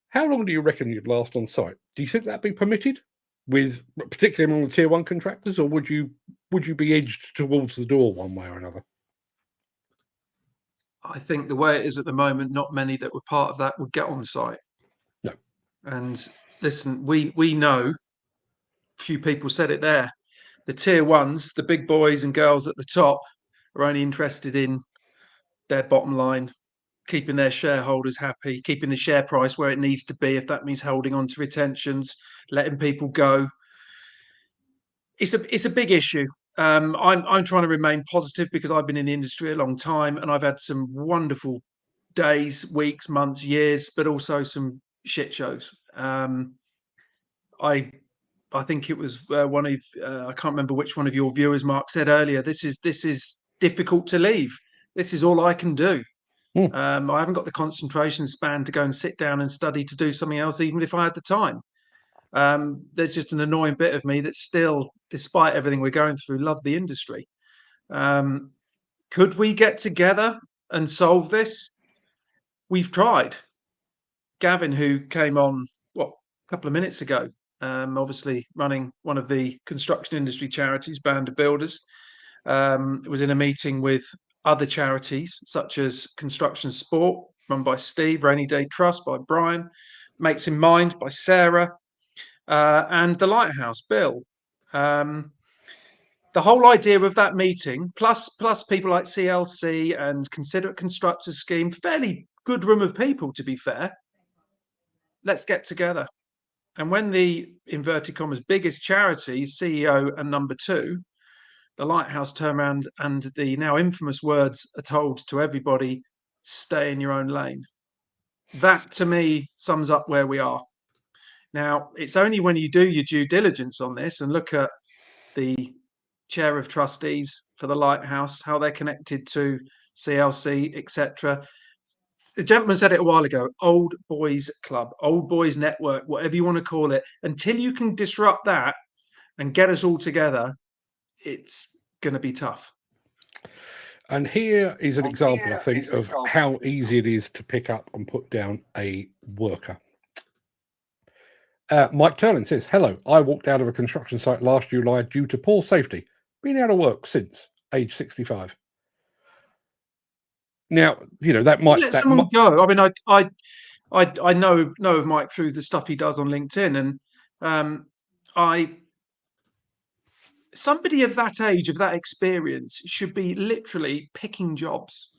how long do you reckon you'd last on site? Do you think that'd be permitted, particularly among the tier one contractors, or would you be edged towards the door one way or another? I think the way it is at the moment, not many that were part of that would get on site. No. And listen, we know, a few people said it there, the tier ones, the big boys and girls at the top are only interested in their bottom line, keeping their shareholders happy, keeping the share price where it needs to be, if that means holding on to retentions, letting people go. It's a big issue. I'm trying to remain positive because I've been in the industry a long time and I've had some wonderful days, weeks, months, years, but also some shit shows. I think it was one of I can't remember which one of your viewers, Mark, said earlier. This is difficult to leave. This is all I can do. I haven't got the concentration span to go and sit down and study to do something else, even if I had the time. There's just an annoying bit of me that still, despite everything we're going through, love the industry. Could we get together and solve this? We've tried. Gavin, who came on, a couple of minutes ago, obviously running one of the construction industry charities, Band of Builders, was in a meeting with other charities such as Construction Sport, run by Steve, Rainy Day Trust by Brian, Mates in Mind by Sarah, and the Lighthouse, Bill. The whole idea of that meeting, plus people like CLC and Considerate Constructors Scheme, fairly good room of people, to be fair. Let's get together. And when the, inverted commas, biggest charity, CEO and number 2, the Lighthouse, turn around and the now infamous words are told to everybody, stay in your own lane. That, to me, sums up where we are. Now, it's only when you do your due diligence on this and look at the chair of trustees for the Lighthouse, how they're connected to CLC, etc. The gentleman said it a while ago, old boys club, old boys network, whatever you want to call it. Until you can disrupt that and get us all together, it's going to be tough. And here is an example, I think, of how easy it is to pick up and put down a worker. Mike Turlin says, hello, I walked out of a construction site last July due to poor safety. Been out of work since age 65. Now, that might let someone go. I mean, I know of Mike through the stuff he does on LinkedIn, and somebody of that age, of that experience, should be literally picking jobs.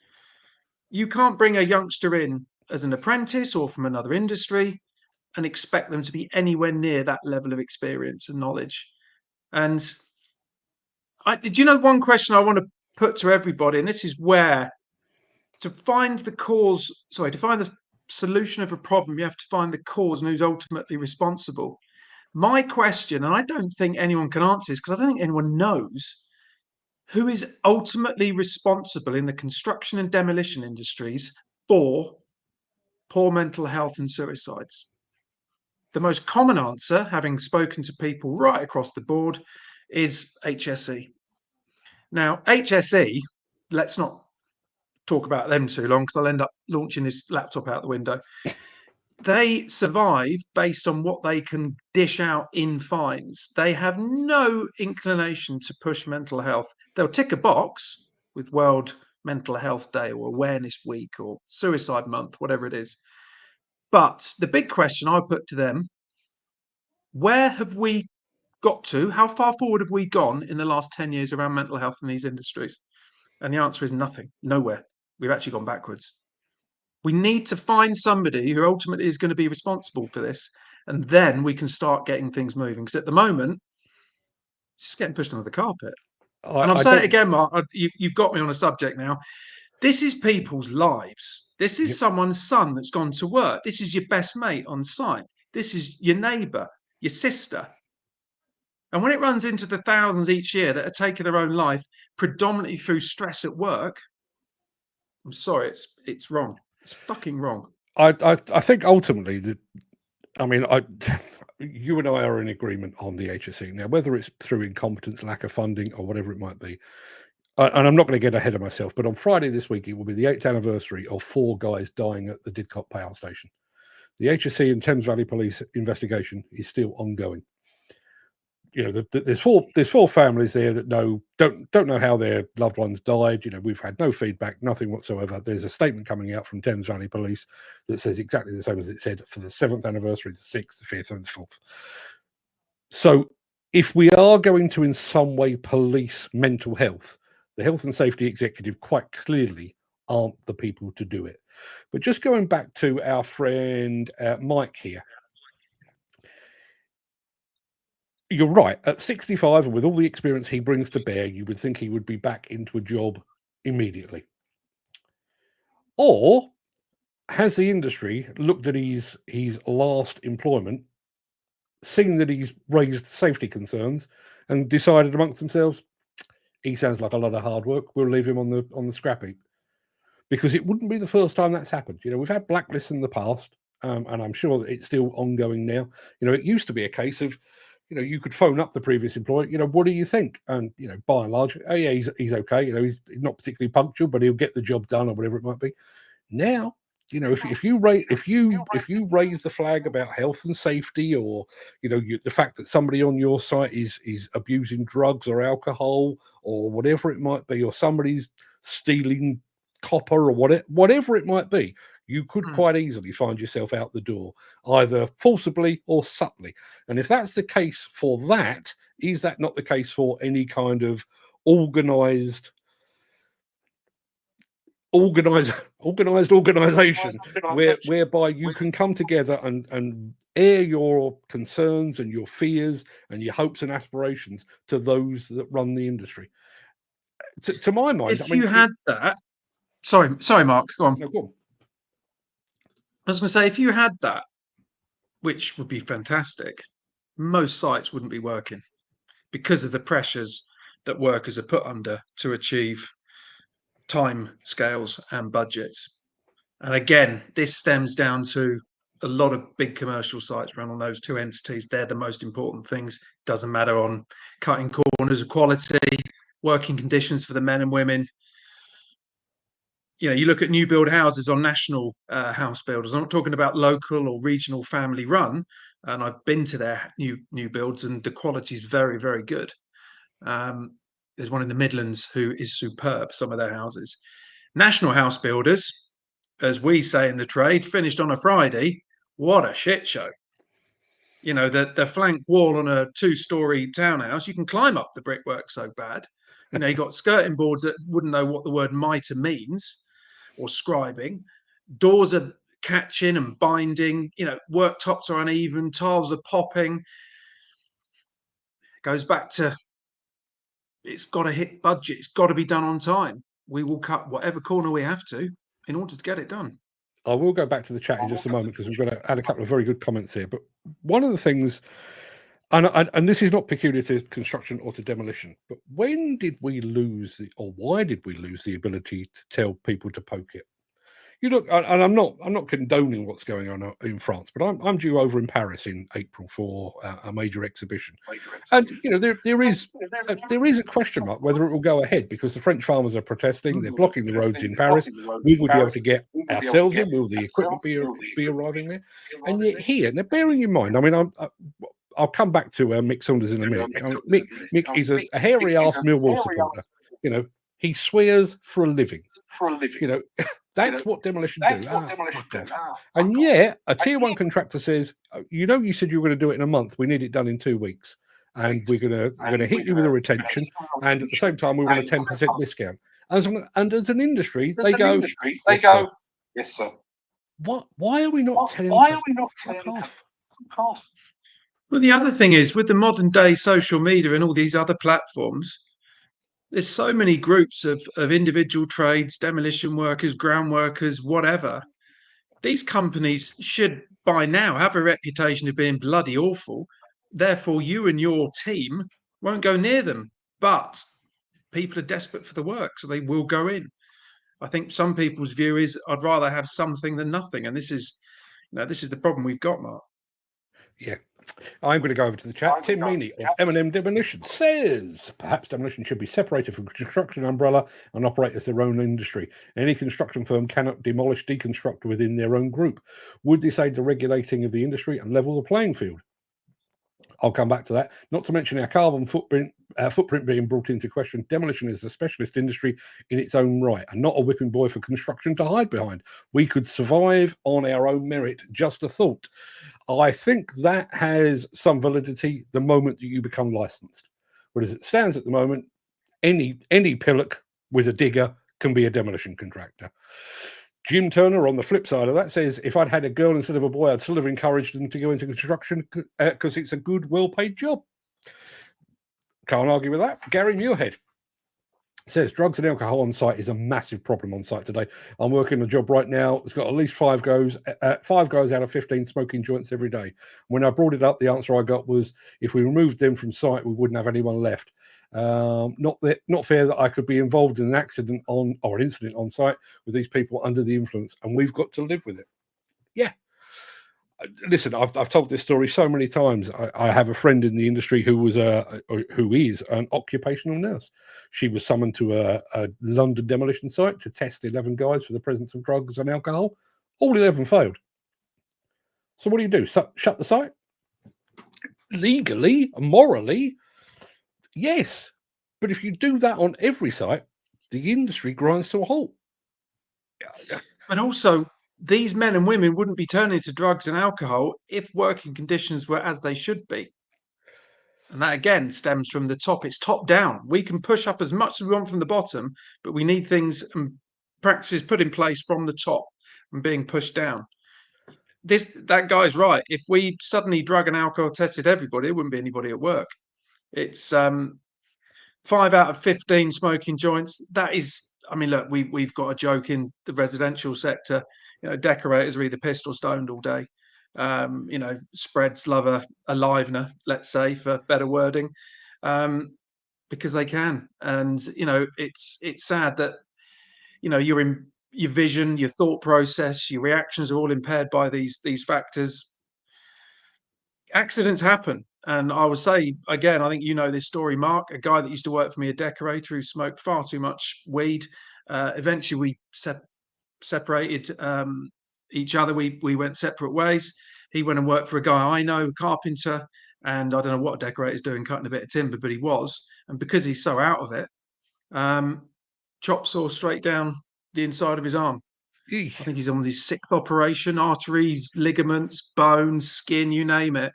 You can't bring a youngster in as an apprentice or from another industry and expect them to be anywhere near that level of experience and knowledge. And do you know one question I want to put to everybody, and this is where to find the solution of a problem, you have to find the cause and who's ultimately responsible. My question, and I don't think anyone can answer this because I don't think anyone knows, who is ultimately responsible in the construction and demolition industries for poor mental health and suicides? The most common answer, having spoken to people right across the board, is HSE. Now, HSE, let's not talk about them too long because I'll end up launching this laptop out the window. They survive based on what they can dish out in fines. They have no inclination to push mental health. They'll tick a box with World Mental Health Day or Awareness Week or Suicide Month, whatever it is. But the big question I put to them, where have we got to? How far forward have we gone in the last 10 years around mental health in these industries? And the answer is nothing, nowhere. We've actually gone backwards. We need to find somebody who ultimately is going to be responsible for this, and then we can start getting things moving. Because at the moment, it's just getting pushed under the carpet. And I'll say it again, Mark, you've got me on a subject now. This is people's lives. This is someone's son that's gone to work. This is your best mate on site. This is your neighbour, your sister. And when it runs into the thousands each year that are taking their own life predominantly through stress at work, I'm sorry, it's wrong. It's fucking wrong. I think ultimately you and I are in agreement on the HSE. Now, whether it's through incompetence, lack of funding, or whatever it might be, and I'm not going to get ahead of myself, but on Friday this week, it will be the 8th anniversary of 4 guys dying at the Didcot Power Station. The HSE and Thames Valley Police investigation is still ongoing. There's four families there that don't know how their loved ones died. We've had no feedback, nothing whatsoever. There's a statement coming out from Thames Valley Police that says exactly the same as it said for the 7th anniversary, the 6th, the 5th, and the 4th. So if we are going to in some way police mental health, the health and safety executive quite clearly aren't the people to do it. But just going back to our friend Mike here, you're right. At 65, and with all the experience he brings to bear, you would think he would be back into a job immediately. Or has the industry looked at his last employment, seen that he's raised safety concerns, and decided amongst themselves, he sounds like a lot of hard work, we'll leave him on the scrap heap? Because it wouldn't be the first time that's happened. We've had blacklists in the past. and I'm sure that it's still ongoing now. It used to be a case of, you could phone up the previous employer, what do you think? And, by and large, oh yeah, he's okay. He's not particularly punctual, but he'll get the job done or whatever it might be. Now, if you raise the flag about health and safety, or the fact that somebody on your site is abusing drugs or alcohol or whatever it might be, or somebody's stealing copper or whatever it might be, you could quite easily find yourself out the door, either forcibly or subtly. And if that's the case for that, is that not the case for any kind of organized organization whereby you can come together and air your concerns and your fears and your hopes and aspirations to those that run the industry? To my mind, you had that, sorry, Mark, go on. No, go on. I was going to say, if you had that, which would be fantastic, most sites wouldn't be working because of the pressures that workers are put under to achieve time scales and budgets. And again, this stems down to a lot of big commercial sites run on those two entities. They're the most important things. Doesn't matter on cutting corners of quality, working conditions for the men and women. You look at new build houses on national house builders. I'm not talking about local or regional family run. And I've been to their new builds, and the quality is very, very good. There's one in the Midlands who is superb, some of their houses. National house builders, as we say in the trade, finished on a Friday. What a shit show. The flank wall on a 2-story townhouse, you can climb up the brickwork so bad. You've got skirting boards that wouldn't know what the word mitre means, or scribing. Doors are catching and binding. Worktops are uneven, tiles are popping. It goes back to, it's got to hit budget. It's got to be done on time. We will cut whatever corner we have to in order to get it done. I will go back to the chat in just a moment, because we've got to add a couple of very good comments here. But one of the things, and this is not peculiar to construction or to demolition, but when did we lose why did we lose the ability to tell people to poke it? You look, and I'm not condoning what's going on in France, but I'm due over in Paris in April for a major exhibition, and there is a question mark whether it will go ahead, because the French farmers are protesting. They're blocking the roads in Paris. We will be able to get ourselves in. Will the equipment be arriving there? And yet here, now bearing in mind, I'll come back to Mick Saunders in a minute. Mick is a hairy-ass Millwall supporter. He swears for a living. That's what demolition do. And yet, a tier 1 contractor says, you said you were going to do it in a month. We need it done in 2 weeks, and we're going to hit you with a retention, and at the same time, we want a 10% discount. And as an industry, they go, yes, sir. Why are we not telling them fuck off? Well, the other thing is, with the modern day social media and all these other platforms, there's so many groups of individual trades, demolition workers, ground workers, whatever. These companies should by now have a reputation of being bloody awful. Therefore, you and your team won't go near them. But people are desperate for the work, so they will go in. I think some people's view is, I'd rather have something than nothing. And this is the problem we've got, Mark. Yeah. I'm going to go over to the chat. Tim Meaney of M&M Demolition says, perhaps demolition should be separated from construction umbrella and operate as their own industry. Any construction firm cannot deconstruct within their own group. Would this aid the regulating of the industry and level the playing field? I'll come back to that. Not to mention our carbon footprint being brought into question. Demolition is a specialist industry in its own right, and not a whipping boy for construction to hide behind. We could survive on our own merit. Just a thought. I think that has some validity the moment that you become licensed. But as it stands at the moment, any pillock with a digger can be a demolition contractor. Jim Turner, on the flip side of that, says, if I'd had a girl instead of a boy, I'd still have encouraged them to go into construction because it's a good, well-paid job. Can't argue with that. Gary Muirhead says, drugs and alcohol on site is a massive problem on site today. I'm working a job right now. It's got at least 5 guys out of 15 smoking joints every day. When I brought it up, the answer I got was, if we removed them from site, we wouldn't have anyone left. Not fair that I could be involved in an accident or an incident on site with these people under the influence, and we've got to live with it. Yeah. Listen, I've told this story so many times. I have a friend in the industry who is an occupational nurse. She was summoned to a London demolition site to test 11 guys for the presence of drugs and alcohol. All 11 failed. So what do? Shut the site? Legally, morally, yes. But if you do that on every site, the industry grinds to a halt. And also, these men and women wouldn't be turning to drugs and alcohol if working conditions were as they should be. And that again stems from the top. It's top down. We can push up as much as we want from the bottom, but we need things and practices put in place from the top and being pushed down. That guy's right. If we suddenly drug and alcohol tested everybody, it wouldn't be anybody at work. It's 5 out of 15 smoking joints. That is, I mean, look, we've got a joke in the residential sector. You know, decorators are either pissed or stoned all day. You know, spreads love a livener, let's say, for better wording, because they can. And you know, it's sad that your vision, your thought process, your reactions are all impaired by these factors. Accidents happen. And I would say, again, I think you know this story, Mark, a guy that used to work for me, a decorator who smoked far too much weed. Eventually, we separated each other. We went separate ways. He went and worked for a guy I know, carpenter, and I don't know what a decorator's doing, cutting a bit of timber, but he was. And because he's so out of it, chop saw straight down the inside of his arm. Eesh. I think he's on his 6th operation, arteries, ligaments, bones, skin, you name it.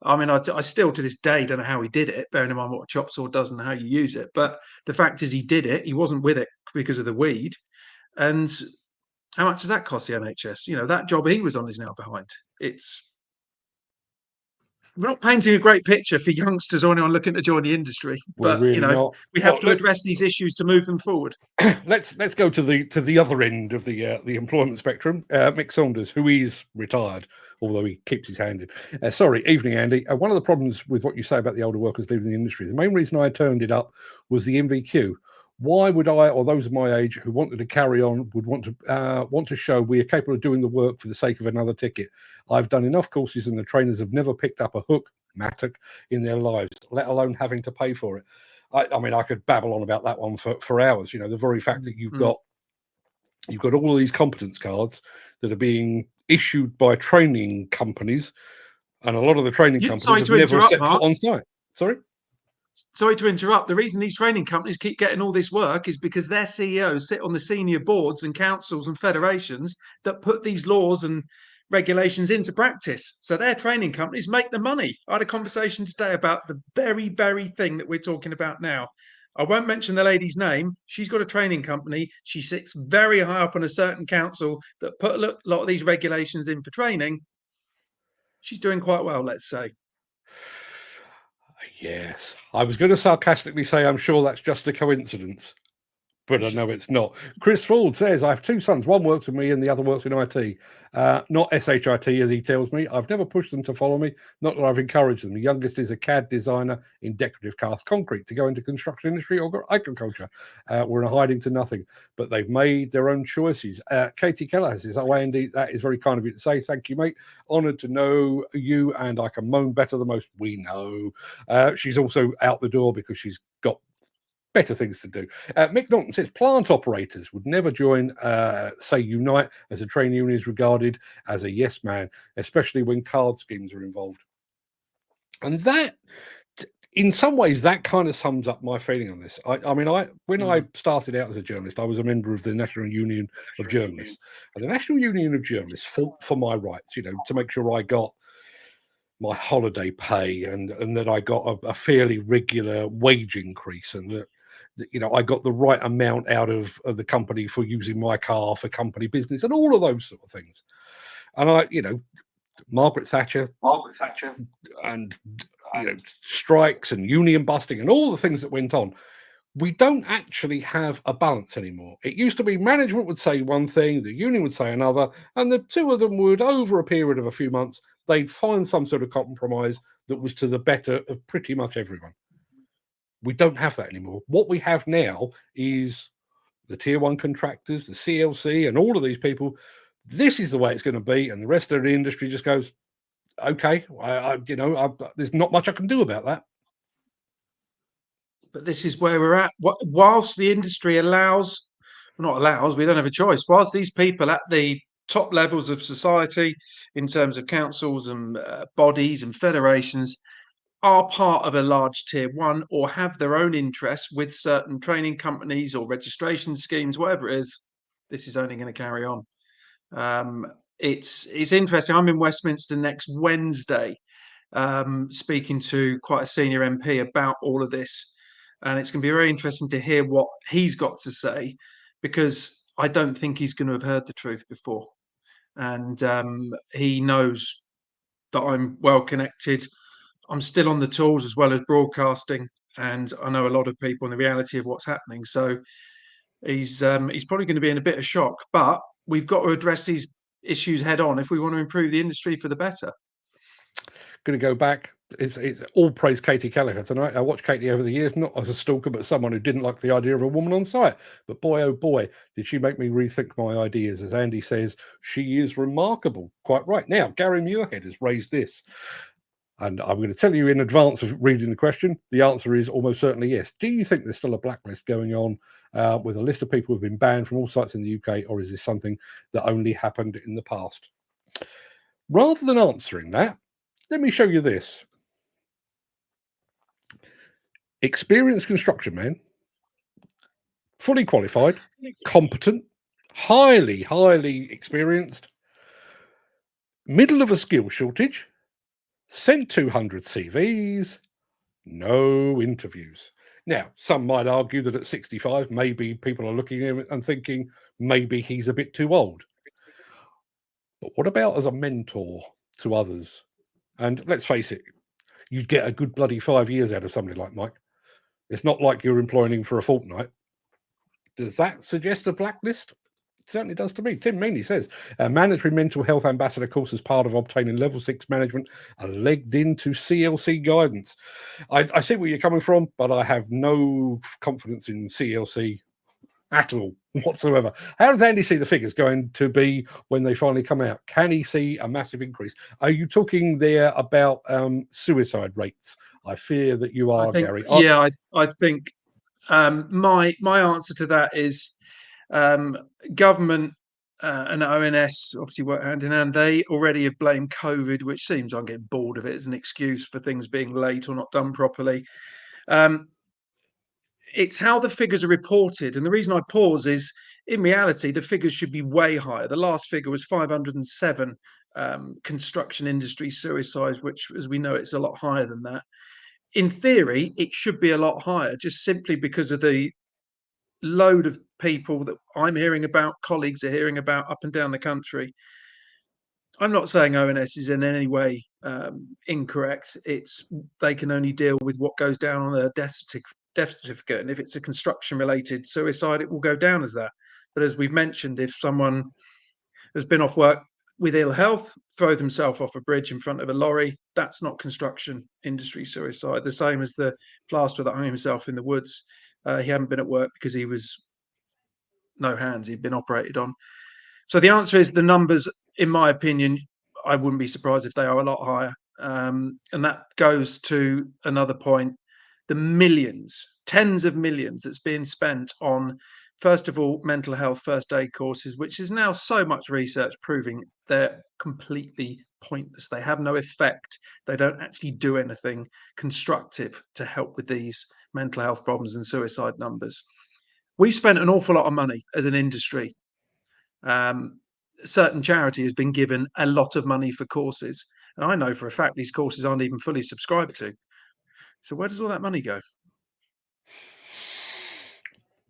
I mean, I still to this day don't know how he did it, bearing in mind what a chop saw does and how you use it. But the fact is he did it. He wasn't with it because of the weed. And how much does that cost the NHS? You know, that job he was on is now behind. We're not painting a great picture for youngsters or anyone looking to join the industry, but really we have to address these issues to move them forward. Let's go to the other end of the employment spectrum. Mick Saunders, who is retired, although he keeps his hand in. Sorry, evening, Andy. One of the problems with what you say about the older workers leaving the industry, the main reason I turned it up was the MVQ. Why would I, or those of my age who wanted to carry on, would want to show we are capable of doing the work for the sake of another ticket? I've done enough courses and the trainers have never picked up a hook, mattock, in their lives, let alone having to pay for it. I mean, I could babble on about that one for hours. You know, the very fact that you've got all of these competence cards that are being issued by training companies, and a lot of the training companies have never set foot on site. Sorry to interrupt. The reason these training companies keep getting all this work is because their CEOs sit on the senior boards and councils and federations that put these laws and regulations into practice. So their training companies make the money. I had a conversation today about the very, very thing that we're talking about now. I won't mention the lady's name. She's got a training company. She sits very high up on a certain council that put a lot of these regulations in for training. She's doing quite well, let's say. Yes. I was going to sarcastically say I'm sure that's just a coincidence, but I know it's not. Chris Ford says, I have 2 sons. One works with me and the other works in IT. Not SHIT, as he tells me. I've never pushed them to follow me. Not that I've encouraged them. The youngest is a CAD designer in decorative cast concrete to go into construction industry or agriculture. We're in a hiding to nothing, but they've made their own choices. Katie Keller says, oh, Andy, that is very kind of you to say. Thank you, mate. Honoured to know you, and I can moan better than most. We know. She's also out the door because she's got better things to do. Mick Norton says plant operators would never join, say, Unite, as a trade union is regarded as a yes man, especially when card schemes are involved. And that, in some ways, that kind of sums up my feeling on this. When I started out as a journalist, I was a member of the National Union of Journalists. And the National Union of Journalists fought for my rights, you know, to make sure I got my holiday pay and that I got a fairly regular wage increase, and that you know, I got the right amount out of the company for using my car for company business and all of those sort of things. And Margaret Thatcher, and strikes and union busting and all the things that went on. We don't actually have a balance anymore. It used to be management would say one thing, the union would say another, and the two of them would, over a period of a few months, they'd find some sort of compromise that was to the better of pretty much everyone. We don't have that anymore. What we have now is the tier 1 contractors, the CLC, and all of these people. This is the way it's going to be, and the rest of the industry just goes, okay, there's not much I can do about that. But this is where we're at. Whilst the industry we don't have a choice. Whilst these people at the top levels of society, in terms of councils and bodies and federations, are part of a large tier one or have their own interests with certain training companies or registration schemes, whatever it is, this is only going to carry on. It's interesting. I'm in Westminster next Wednesday, speaking to quite a senior MP about all of this. And it's going to be very interesting to hear what he's got to say, because I don't think he's going to have heard the truth before. And he knows that I'm well connected. I'm still on the tools as well as broadcasting, and I know a lot of people and the reality of what's happening. So he's probably going to be in a bit of shock, but we've got to address these issues head on if we want to improve the industry for the better. Going to go back. It's all praise Katie Callagher tonight. I watched Katie over the years, not as a stalker, but someone who didn't like the idea of a woman on site. But boy, oh boy, did she make me rethink my ideas. As Andy says, she is remarkable. Quite right. Now, Gary Muirhead has raised this. And I'm going to tell you in advance of reading the question, the answer is almost certainly yes. Do you think there's still a blacklist going on with a list of people who've been banned from all sites in the UK, or is this something that only happened in the past? Rather than answering that, let me show you this. Experienced construction man, fully qualified, competent, highly, highly experienced, middle of a skill shortage, sent 200 CVs, no interviews. Now, some might argue that at 65, maybe people are looking at him and thinking maybe he's a bit too old. But what about as a mentor to others? And let's face it, you'd get a good bloody 5 years out of somebody like Mike. It's not like you're employing him for a fortnight. Does that suggest a blacklist? It certainly does to me. Tim Meaney says, a mandatory mental health ambassador course as part of obtaining level 6 management and legged into CLC guidance. I see where you're coming from, but I have no confidence in CLC at all whatsoever. How does Andy see the figures going to be when they finally come out? Can he see a massive increase? Are you talking there about suicide rates? I fear that you are, Gary. Yeah, I think my answer to that is government and ONS obviously work hand in hand. They already have blamed COVID, which seems, I'm getting bored of it, as an excuse for things being late or not done properly. It's how the figures are reported. And the reason I pause is, in reality, the figures should be way higher. The last figure was 507 construction industry suicides, which, as we know, it's a lot higher than that. In theory, it should be a lot higher, just simply because of the load of people that I'm hearing about, colleagues are hearing about up and down the country. I'm not saying ONS is in any way incorrect. They can only deal with what goes down on a death certificate. And if it's a construction-related suicide, it will go down as that. But as we've mentioned, if someone has been off work with ill health, throw themselves off a bridge in front of a lorry, that's not construction industry suicide. The same as the plasterer that hung himself in the woods. He hadn't been at work because he was no hands. He'd been operated on. So the answer is the numbers, in my opinion, I wouldn't be surprised if they are a lot higher. And that goes to another point. The millions, tens of millions that's being spent on, first of all, mental health first aid courses, which is now so much research proving they're completely pointless. They have no effect. They don't actually do anything constructive to help with these mental health problems and suicide numbers. We've spent an awful lot of money as an industry. Certain charity has been given a lot of money for courses. And I know for a fact these courses aren't even fully subscribed to. So where does all that money go?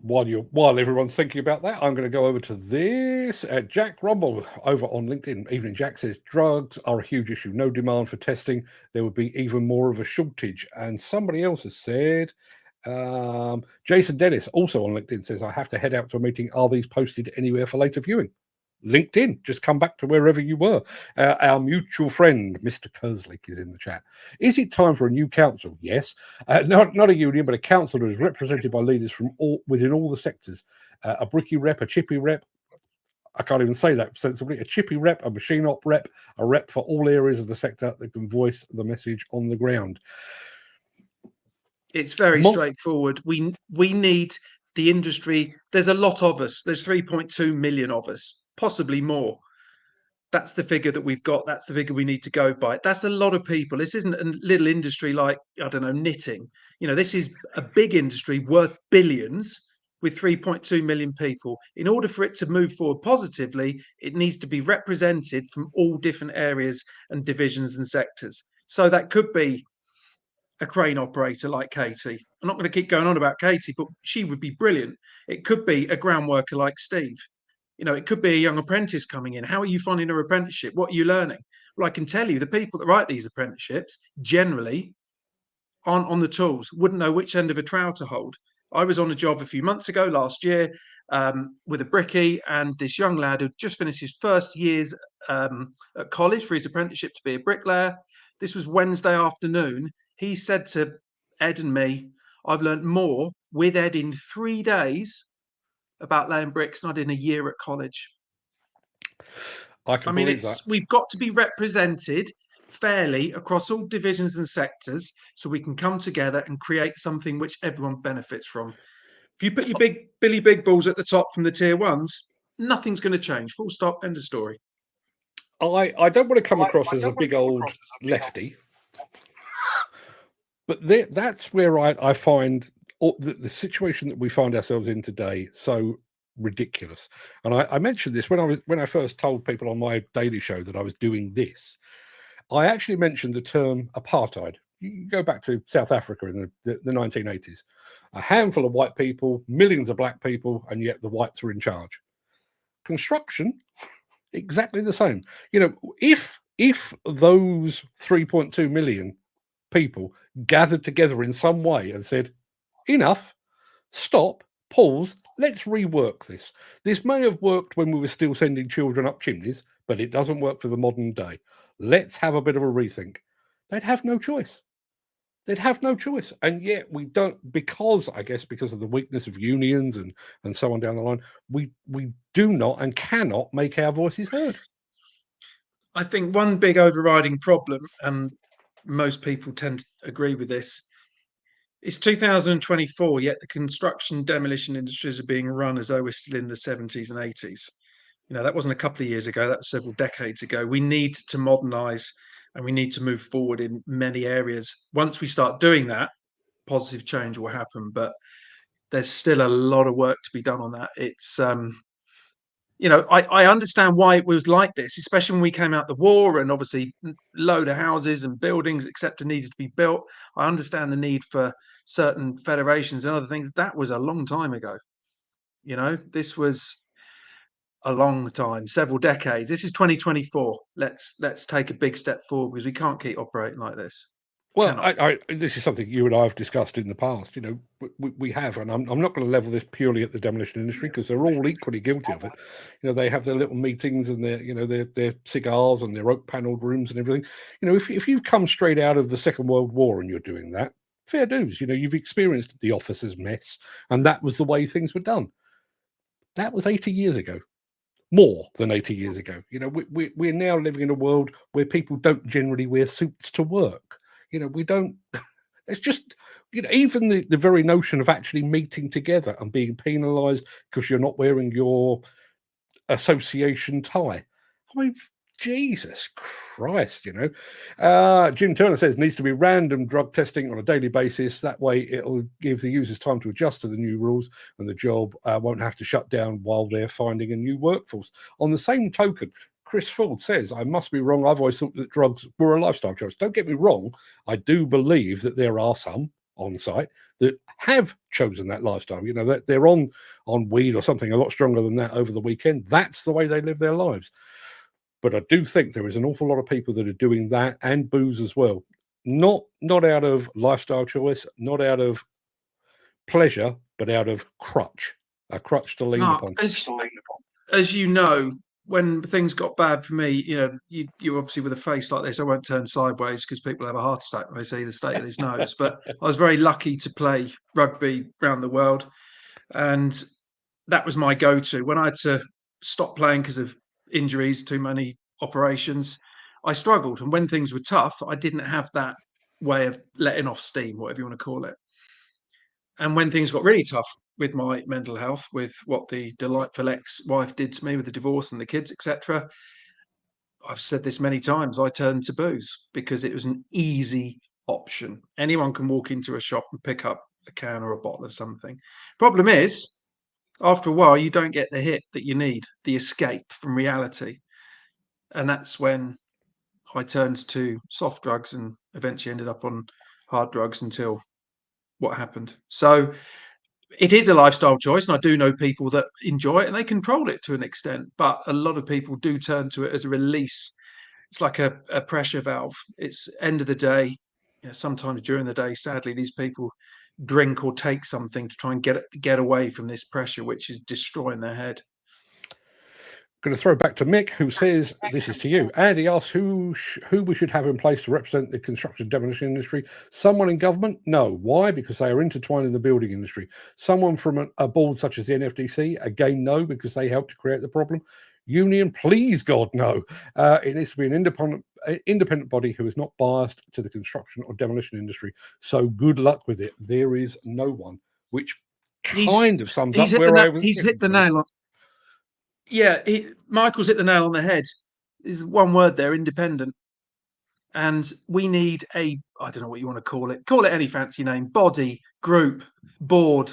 While everyone's thinking about that, I'm going to go over to this. Jack Rumble over on LinkedIn. Evening Jack says, drugs are a huge issue. No demand for testing. There would be even more of a shortage. And somebody else has said, Jason Dennis, also on LinkedIn, says, I have to head out to a meeting. Are these posted anywhere for later viewing? LinkedIn, just come back to wherever you were. Our mutual friend, Mr. Kerslick, is in the chat. Is it time for a new council? Yes. Not a union, but a council that is represented by leaders from within all the sectors. A bricky rep, a chippy rep. I can't even say that sensibly, a chippy rep, a machine op rep, a rep for all areas of the sector that can voice the message on the ground. It's very straightforward. We need the industry. There's a lot of us. There's 3.2 million of us, possibly more. That's the figure that we've got. That's the figure we need to go by. That's a lot of people. This isn't a little industry like, I don't know, knitting. You know, this is a big industry worth billions with 3.2 million people. In order for it to move forward positively, it needs to be represented from all different areas and divisions and sectors. So that could be a crane operator like Katie. I'm not going to keep going on about Katie, but she would be brilliant. It could be a ground worker like Steve. You know, it could be a young apprentice coming in. How are you finding your apprenticeship? What are you learning? Well, I can tell you the people that write these apprenticeships generally aren't on the tools, wouldn't know which end of a trowel to hold. I was on a job a few months ago, last year, with a brickie, and this young lad who just finished his first years at college for his apprenticeship to be a bricklayer. This was Wednesday afternoon. He said to Ed and me, I've learned more with Ed in 3 days about laying bricks than I did in a year at college. I mean, we've got to be represented fairly across all divisions and sectors so we can come together and create something which everyone benefits from. If you put your big balls at the top from the tier ones, nothing's going to change. Full stop, end of story. I don't want to come across as a big old lefty, but that's where I find the situation that we find ourselves in today so ridiculous. And I mentioned this when I first told people on my daily show that I was doing this. I actually mentioned the term apartheid. You go back to South Africa in the 1980s. A handful of white people, millions of black people, and yet the whites were in charge. Construction, exactly the same. You know, if those 3.2 million people gathered together in some way and said, enough, stop, pause, let's rework this. This may have worked when we were still sending children up chimneys, but it doesn't work for the modern day. Let's have a bit of a rethink. They'd have no choice. They'd have no choice. And yet we don't, because of the weakness of unions and so on down the line, we do not and cannot make our voices heard. I think one big overriding problem, and most people tend to agree with this, it's 2024, yet the construction demolition industries are being run as though we're still in the 70s and 80s. You know, that wasn't a couple of years ago, that was several decades ago. We need to modernize and we need to move forward in many areas. Once we start doing that, positive change will happen, but there's still a lot of work to be done on that. It's, you know, I understand why it was like this, especially when we came out the war and obviously load of houses and buildings, etc., needed to be built. I understand the need for certain federations and other things. That was a long time ago. You know, this was a long time, several decades. This is 2024. Let's take a big step forward because we can't keep operating like this. Well, this is something you and I have discussed in the past. You know, we have, and I'm not going to level this purely at the demolition industry because they're all equally guilty of it. You know, they have their little meetings and their cigars and their oak panelled rooms and everything. You know, if you've come straight out of the Second World War and you're doing that, fair dues. You know, you've experienced the officers' mess, and that was the way things were done. That was 80 years ago. More than 80 years ago. You know, we're now living in a world where people don't generally wear suits to work. You know, we don't, it's just, you know, even the very notion of actually meeting together and being penalised because you're not wearing your association tie. I mean, Jesus Christ, you know. Jim Turner says needs to be random drug testing on a daily basis. That way it'll give the users time to adjust to the new rules and the job won't have to shut down while they're finding a new workforce. On the same token, Chris Ford says, I must be wrong. I've always thought that drugs were a lifestyle choice. Don't get me wrong. I do believe that there are some on site that have chosen that lifestyle. You know, that they're on weed or something a lot stronger than that over the weekend. That's the way they live their lives. But I do think there is an awful lot of people that are doing that and booze as well. Not out of lifestyle choice, not out of pleasure, but out of crutch. A crutch to lean upon. As you know, when things got bad for me, you know, you obviously with a face like this, I won't turn sideways because people have a heart attack when they see the state of his nose. But I was very lucky to play rugby around the world, and that was my go-to. When I had to stopped playing because of injuries, too many operations, I struggled. And when things were tough, I didn't have that way of letting off steam, whatever you want to call it. And when things got really tough with my mental health, with what the delightful ex-wife did to me with the divorce and the kids, etc., I've said this many times, I turned to booze because it was an easy option. Anyone can walk into a shop and pick up a can or a bottle of something. Problem is, after a while, you don't get the hit that you need, the escape from reality. And that's when I turned to soft drugs and eventually ended up on hard drugs until what happened. So it is a lifestyle choice, and I do know people that enjoy it and they control it to an extent, but a lot of people do turn to it as a release. It's like a pressure valve. It's end of the day, sometimes during the day, sadly, these people drink or take something to try and get away from this pressure, which is destroying their head. Going to throw back to Mick, who says, this is to you. Andy asks who we should have in place to represent the construction demolition industry. Someone in government? No. Why? Because they are intertwined in the building industry. Someone from a board such as the NFDC? Again, no, because they helped to create the problem. Union? Please, God, no. It needs to be an independent body who is not biased to the construction or demolition industry. So good luck with it. There is no one, which kind of sums up where I was. He's hit the nail on. Yeah, Michael's hit the nail on the head. There's one word there, independent. And we need I don't know what you want to call it any fancy name, body, group, board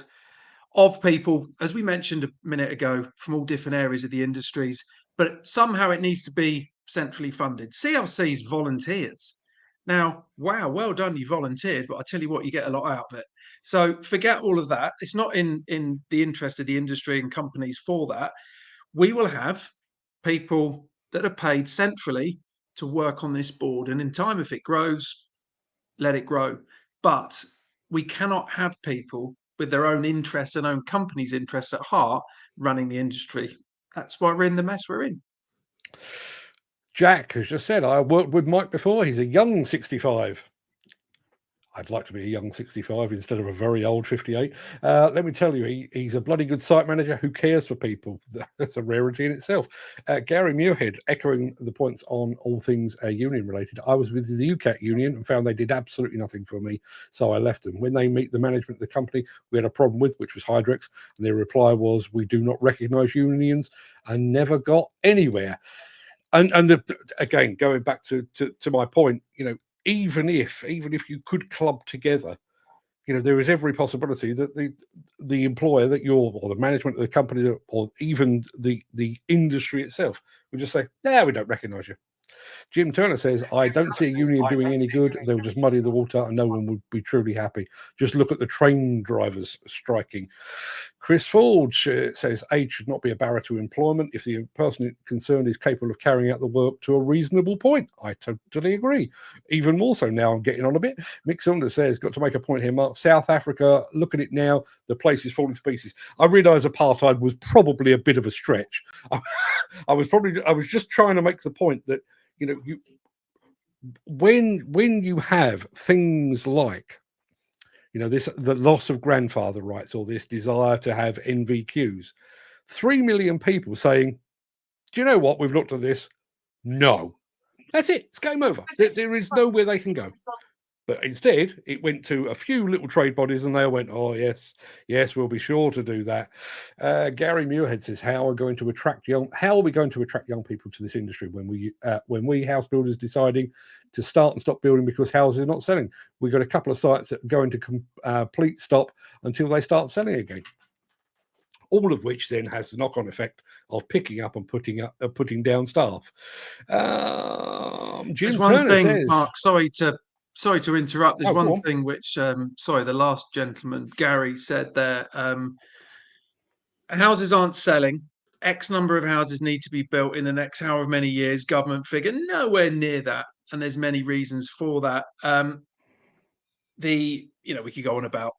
of people, as we mentioned a minute ago, from all different areas of the industries, but somehow it needs to be centrally funded. CLC's volunteers. Now, wow, well done, you volunteered, but I tell you what, you get a lot out of it. So forget all of that. It's not in the interest of the industry and companies for that. We will have people that are paid centrally to work on this board. And in time, if it grows, let it grow. But we cannot have people with their own interests and own companies' interests at heart running the industry. That's why we're in the mess we're in. Jack has just said, I worked with Mike before. He's a young 65. I'd like to be a young 65 instead of a very old 58. Let me tell you, he's a bloody good site manager who cares for people. That's a rarity in itself. Gary Muirhead, echoing the points on all things union related. I was with the UCAT union and found they did absolutely nothing for me, so I left them. When they meet the management of the company we had a problem with, which was Hydrex, and their reply was, we do not recognise unions, and never got anywhere. And again, going back to my point, even if you could club together, there is every possibility that the employer that you're, or the management of the company, or even the industry itself would just say, "No, we don't recognise you." Jim Turner says, I don't see a union doing any good. They'll just muddy the water and no one would be truly happy. Just look at the train drivers striking. Chris Ford says, age should not be a barrier to employment if the person concerned is capable of carrying out the work to a reasonable point. I totally agree. Even more so now, I'm getting on a bit. Mick Saunders says, got to make a point here, Mark. South Africa, look at it now. The place is falling to pieces. I realise apartheid was probably a bit of a stretch. I was just trying to make the point that, when you have things like, the loss of grandfather rights, or this desire to have NVQs, 3 million people saying, do you know what? We've looked at this. No, that's it. It's game over. There is nowhere they can go. But instead, it went to a few little trade bodies, and they all went, "Oh yes, we'll be sure to do that." Gary Muirhead says, "How are we going to attract young people to this industry when we house builders deciding to start and stop building because houses are not selling? We've got a couple of sites that go into complete stop until they start selling again." All of which then has the knock-on effect of picking up and putting down staff. Jim Turner says, Mark, sorry to interrupt. There's one thing which, the last gentleman, Gary, said there. Houses aren't selling. X number of houses need to be built in the next however many years. Government figure, nowhere near that. And there's many reasons for that. We could go on about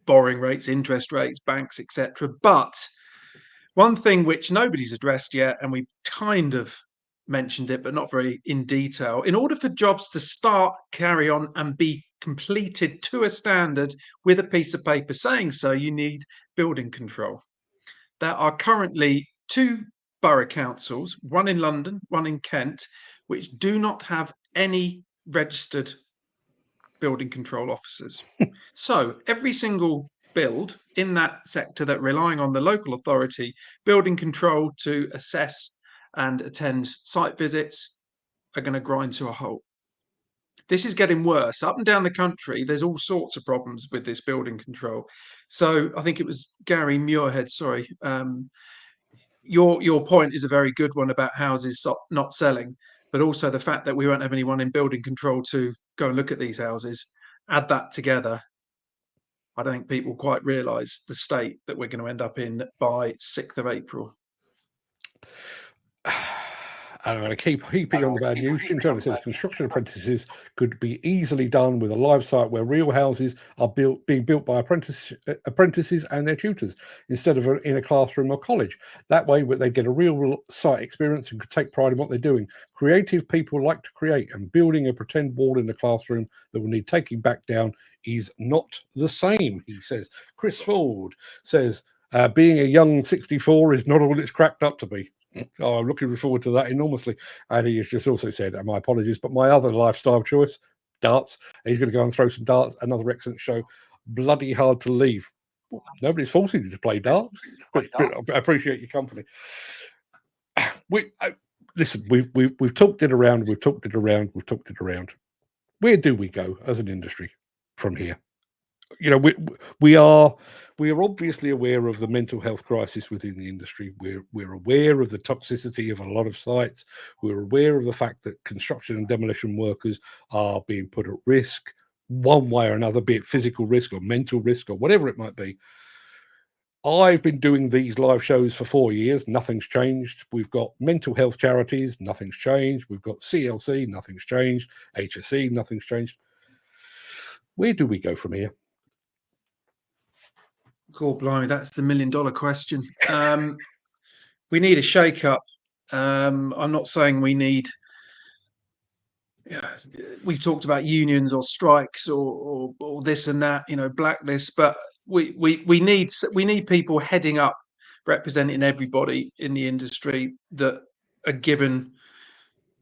borrowing rates, interest rates, banks, etc. But one thing which nobody's addressed yet, and we kind of mentioned it, but not very in detail, in order for jobs to start, carry on, and be completed to a standard with a piece of paper saying so, you need building control. There are currently two borough councils, one in London, one in Kent, which do not have any registered building control officers. So every single build in that sector that relying on the local authority building control to assess and attend site visits are going to grind to a halt. This is getting worse. Up and down the country, there's all sorts of problems with this building control. So I think it was Gary Muirhead, sorry. Your point is a very good one about houses not selling, but also the fact that we won't have anyone in building control to go and look at these houses. Add that together, I don't think people quite realise the state that we're going to end up in by 6th of April. I'm going to keep heaping on the bad news. Jim Turner says construction apprentices could be easily done with a live site where real houses are being built by apprentices and their tutors instead of in a classroom or college. That way, they get a real site experience and could take pride in what they're doing. Creative people like to create, and building a pretend wall in the classroom that will need taking back down is not the same, he says. Chris Ford says, being a young 64 is not all it's cracked up to be. Oh, I'm looking forward to that enormously. And he has just also said, and my apologies, but my other lifestyle choice, darts. He's going to go and throw some darts. Another excellent show. Bloody hard to leave. Nobody's forcing you to play darts. But I appreciate your company. Listen, we've talked it around. We've talked it around. We've talked it around. Where do we go as an industry from here? You know, we are obviously aware of the mental health crisis within the industry. We're aware of the toxicity of a lot of sites. We're aware of the fact that construction and demolition workers are being put at risk one way or another, be it physical risk or mental risk or whatever it might be. I've been doing these live shows for 4 years. Nothing's changed. We've got mental health charities. Nothing's changed. We've got CLC. Nothing's changed. HSE. Nothing's changed. Where do we go from here? God blimey, that's the $1 million question. We need a shake-up. I'm not saying we need. We've talked about unions or strikes or this and that, blacklist, but we need people heading up, representing everybody in the industry that are given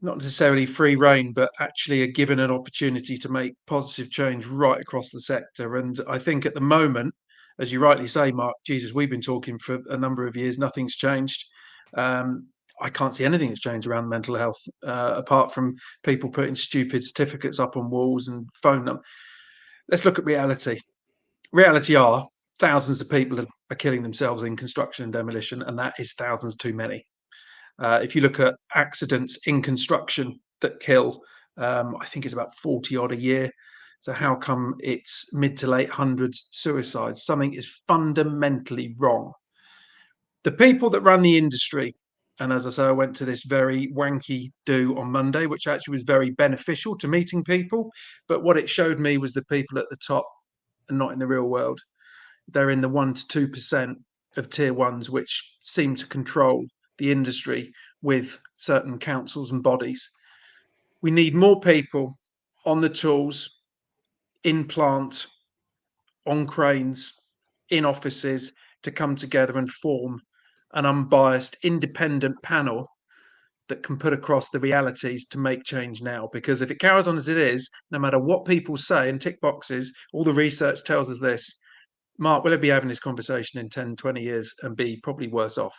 not necessarily free rein, but actually are given an opportunity to make positive change right across the sector. And I think at the moment, as you rightly say, Mark, Jesus, we've been talking for a number of years. Nothing's changed. I can't see anything that's changed around mental health, apart from people putting stupid certificates up on walls and phone them. Let's look at reality. Reality are thousands of people are killing themselves in construction and demolition, and that is thousands too many. If you look at accidents in construction that kill, I think it's about 40 odd a year. So how come it's mid to late hundreds suicides? Something is fundamentally wrong. The people that run the industry, and as I say, I went to this very wanky do on Monday, which actually was very beneficial to meeting people. But what it showed me was the people at the top are not in the real world. They're in the 1 to 2% of tier ones, which seem to control the industry with certain councils and bodies. We need more people on the tools, in plant, on cranes, in offices to come together and form an unbiased, independent panel that can put across the realities to make change now. Because if it carries on as it is, no matter what people say and tick boxes, all the research tells us this. Mark, will I be having this conversation in 10, 20 years and be probably worse off?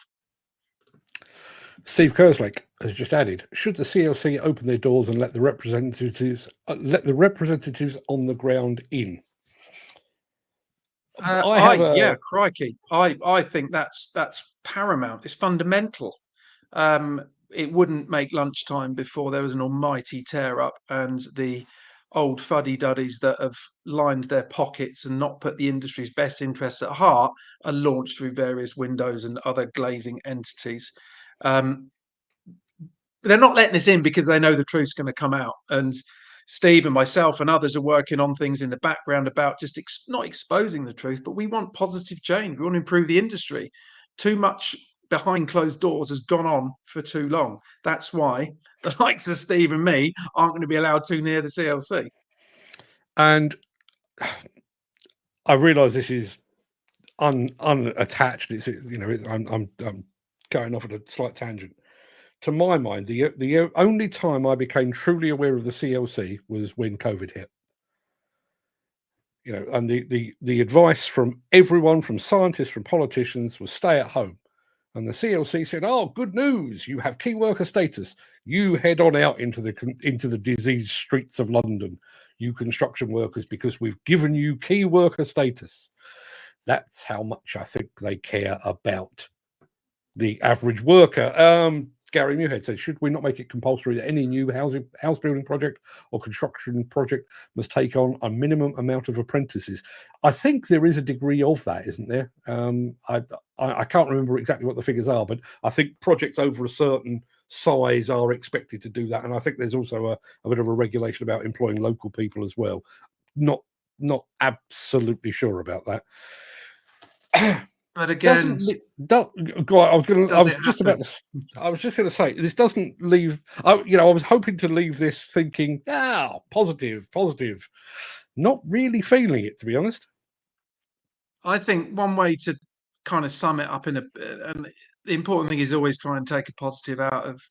Steve Kerslake has just added, should the CLC open their doors and let the representatives on the ground in? Crikey. I think that's paramount. It's fundamental. It wouldn't make lunchtime before there was an almighty tear up and the old fuddy-duddies that have lined their pockets and not put the industry's best interests at heart are launched through various windows and other glazing entities. They're not letting us in because they know the truth's going to come out. And Steve and myself and others are working on things in the background about just not exposing the truth, but we want positive change. We want to improve the industry. Too much behind closed doors has gone on for too long. That's why the likes of Steve and me aren't going to be allowed too near the CLC. And I realise this is unattached. It's I'm going off at a slight tangent. To my mind, the only time I became truly aware of the CLC was when COVID hit. And the advice from everyone, from scientists, from politicians, was stay at home. And the CLC said, "Oh, good news! You have key worker status. You head on out into the diseased streets of London, you construction workers, because we've given you key worker status." That's how much I think they care about the average worker. Gary Muirhead says, "Should we not make it compulsory that any new house building project or construction project must take on a minimum amount of apprentices?" I think there is a degree of that, isn't there? I can't remember exactly what the figures are, but I think projects over a certain size are expected to do that. And I think there's also a bit of a regulation about employing local people as well. Not absolutely sure about that. But again, I was just going to say, this doesn't leave. I was hoping to leave this thinking, positive. Not really feeling it, to be honest. I think one way to kind of sum it up and the important thing is always try and take a positive out of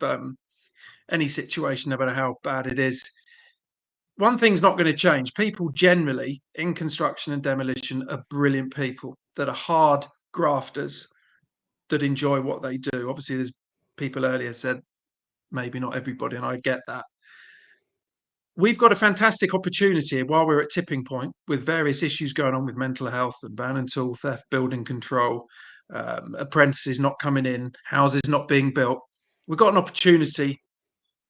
any situation, no matter how bad it is. One thing's not going to change. People generally in construction and demolition are brilliant people that are hard grafters that enjoy what they do. Obviously, there's people earlier said maybe not everybody, and I get that. We've got a fantastic opportunity while we're at tipping point with various issues going on with mental health and van and tool theft, building control, apprentices not coming in, houses not being built. We've got an opportunity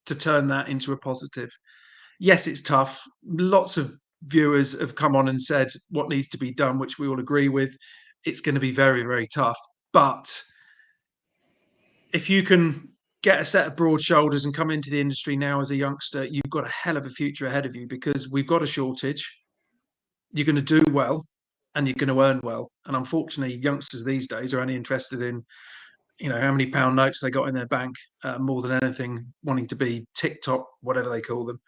to turn that into a positive. Yes, it's tough. Lots of viewers have come on and said what needs to be done, which we all agree with. It's going to be very, very tough. But if you can get a set of broad shoulders and come into the industry now as a youngster, you've got a hell of a future ahead of you, because we've got a shortage. You're going to do well and you're going to earn well. And unfortunately, youngsters these days are only interested in, how many pound notes they got in their bank, more than anything, wanting to be TikTok, whatever they call them.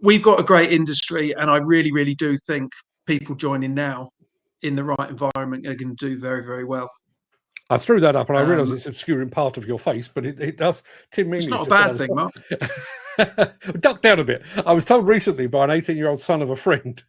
We've got a great industry, and I really, really do think people joining now in the right environment are going to do very, very well. I threw that up and I realise it's obscuring part of your face, but it does. Tim Meaney, it's not a bad thing, Mark. Duck down a bit. I was told recently by an 18-year-old son of a friend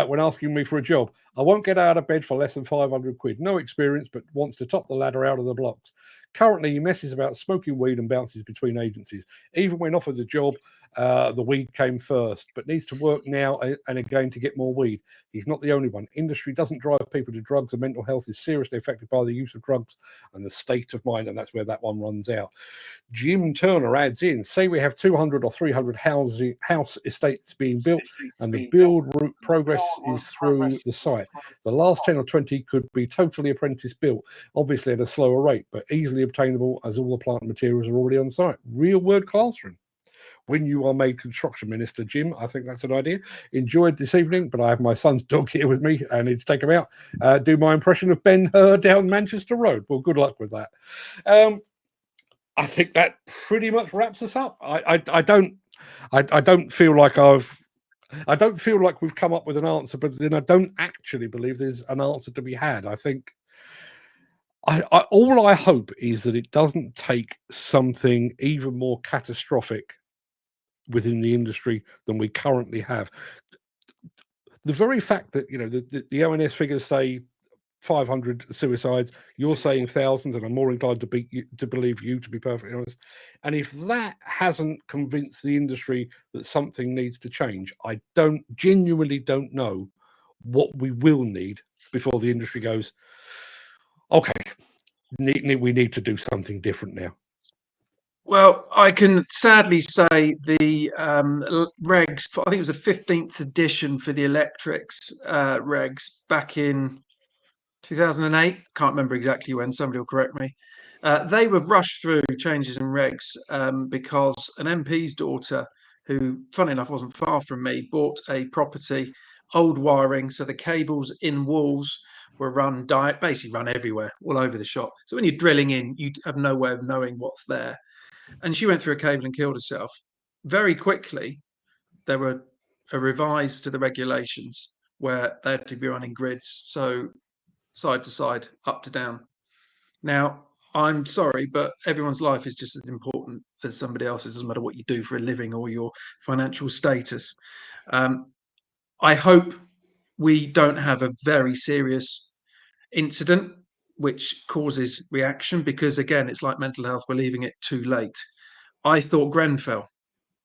when asking me for a job, "I won't get out of bed for less than 500 quid. No experience, but wants to top the ladder out of the blocks. Currently, he messes about smoking weed and bounces between agencies. Even when offered the job, the weed came first, but needs to work now and again to get more weed. He's not the only one. Industry doesn't drive people to drugs, and mental health is seriously affected by the use of drugs and the state of mind," and that's where that one runs out. Jim Turner adds in, "Say we have 200 or 300 house estates being built, and the build route progress is through the site. The last 10 or 20 could be totally apprentice built, obviously at a slower rate, but easily obtainable as all the plant materials are already on site. Real world classroom. When you are made construction minister, Jim, I think that's an idea. Enjoyed this evening, but I have my son's dog here with me. I need to take him out. Do my impression of Ben Hur down Manchester Road. Well, good luck with that." I think that pretty much wraps us up. I don't feel like we've come up with an answer, but then I don't actually believe there's an answer to be had. I think all I hope is that it doesn't take something even more catastrophic within the industry than we currently have. The very fact that the ONS figures say 500 suicides, you're saying thousands, and I'm more inclined to believe you, to be perfectly honest. And if that hasn't convinced the industry that something needs to change, I genuinely don't know what we will need before the industry goes, okay, we need to do something different now. Well, I can sadly say the regs, I think it was the 15th edition for the electrics regs back in 2008. Can't remember exactly when, somebody will correct me. They were rushed through changes in regs because an MP's daughter, who, funny enough, wasn't far from me, bought a property, old wiring, so the cables in walls were basically run everywhere, all over the shop. So when you're drilling in, you have no way of knowing what's there. And she went through a cable and killed herself. Very quickly, there were a revise to the regulations where they had to be running grids, so side to side, up to down. Now, I'm sorry, but everyone's life is just as important as somebody else's. It doesn't matter what you do for a living or your financial status. I hope we don't have a very serious incident which causes reaction, because again, it's like mental health, we're leaving it too late. I thought Grenfell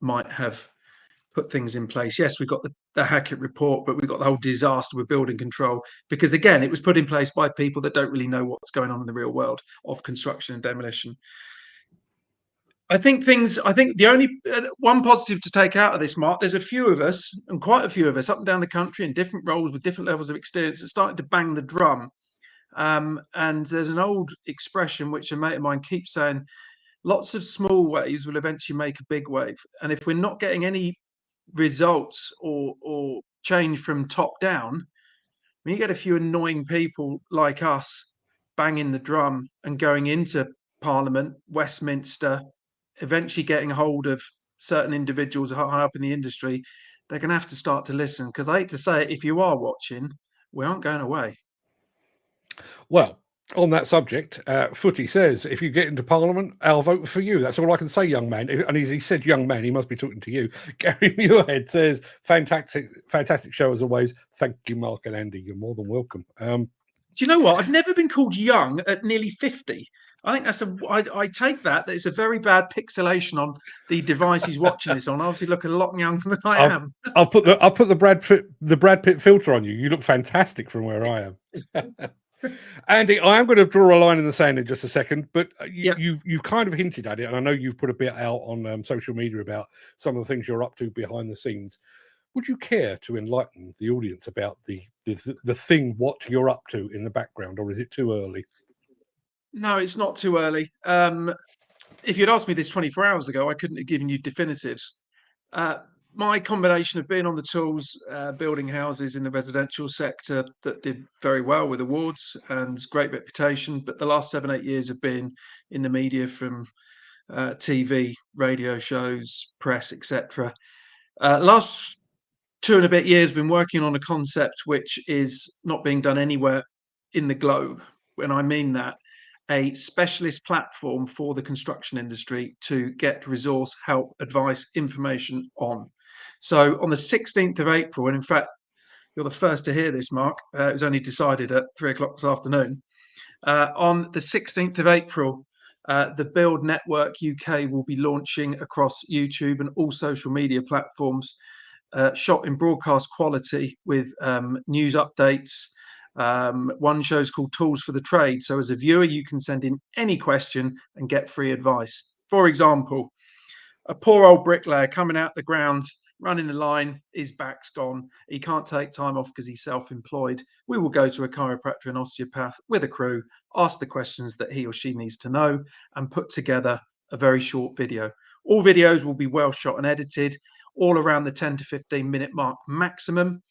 might have put things in place. Yes, we got the Hackett report, but we got the whole disaster with building control, because again, it was put in place by people that don't really know what's going on in the real world of construction and demolition. I think the only one positive to take out of this, Mark, there's a few of us, and quite a few of us up and down the country in different roles with different levels of experience, that started to bang the drum. And there's an old expression which a mate of mine keeps saying: lots of small waves will eventually make a big wave. And if we're not getting any results or change from top down, when you get a few annoying people like us banging the drum and going into Parliament, Westminster, eventually getting hold of certain individuals high up in the industry, they're going to have to start to listen. Because I hate to say it, if you are watching, we aren't going away. Well, on that subject, Footy says, if you get into Parliament, I'll vote for you. That's all I can say, young man. And he said young man, he must be talking to you. Gary Muirhead says, fantastic show as always. Thank you, Mark and Andy. You're more than welcome. Do you know what? I've never been called young at nearly 50. I think that's I take that it's a very bad pixelation on the device he's watching this on. I obviously look a lot younger than I am. I'll put the Brad Pitt filter on you. You look fantastic from where I am. Andy, I am going to draw a line in the sand in just a second, but you've kind of hinted at it, and I know you've put a bit out on social media about some of the things you're up to behind the scenes. Would you care to enlighten the audience about the thing, what you're up to in the background, or is it too early? No, it's not too early. If you'd asked me this 24 hours ago, I couldn't have given you definitives. My combination of being on the tools, building houses in the residential sector that did very well with awards and great reputation, but the last 7-8 years have been in the media, from TV, radio shows, press, etc. Last 2 and a bit years, been working on a concept which is not being done anywhere in the globe. When I mean that, a specialist platform for the construction industry to get resource, help, advice, information on. So on the 16th of April, and in fact, you're the first to hear this, Mark, it was only decided at 3 o'clock this afternoon. On the 16th of April, the Build Network UK will be launching across YouTube and all social media platforms, shot in broadcast quality with news updates. One show is called Tools for the Trade. So as a viewer, you can send in any question and get free advice. For example, a poor old bricklayer coming out the ground, running the line, his back's gone. He can't take time off because he's self-employed. We will go to a chiropractor and osteopath with a crew, ask the questions that he or she needs to know, and put together a very short video. All videos will be well shot and edited, all around the 10 to 15 minute mark maximum.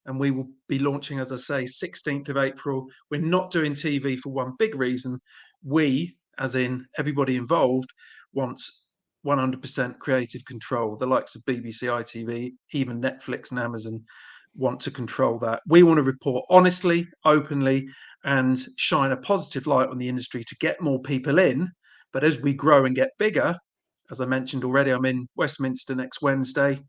And we will be launching, as I say, 16th of April. We're not doing TV for one big reason. We, as in everybody involved, wants 100% creative control. The likes of BBC, ITV, even Netflix and Amazon want to control that. We want to report honestly, openly, and shine a positive light on the industry to get more people in. But as we grow and get bigger, as I mentioned already, I'm in Westminster next Wednesday.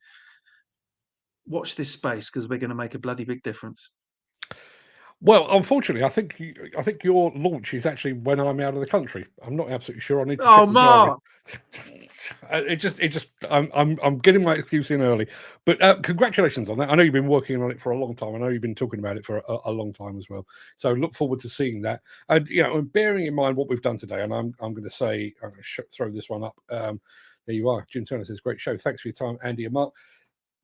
Watch this space, because we're going to make a bloody big difference. Well, unfortunately, I think your launch is actually when I'm out of the country. I'm not absolutely sure. I need to. Oh, Mark! I'm getting my excuse in early, but congratulations on that. I know you've been working on it for a long time. I know you've been talking about it for a long time as well. So look forward to seeing that. And and bearing in mind what we've done today, and I'm going to say, I'm going to throw this one up. There you are. Jim Turner says, great show. Thanks for your time, Andy and Mark.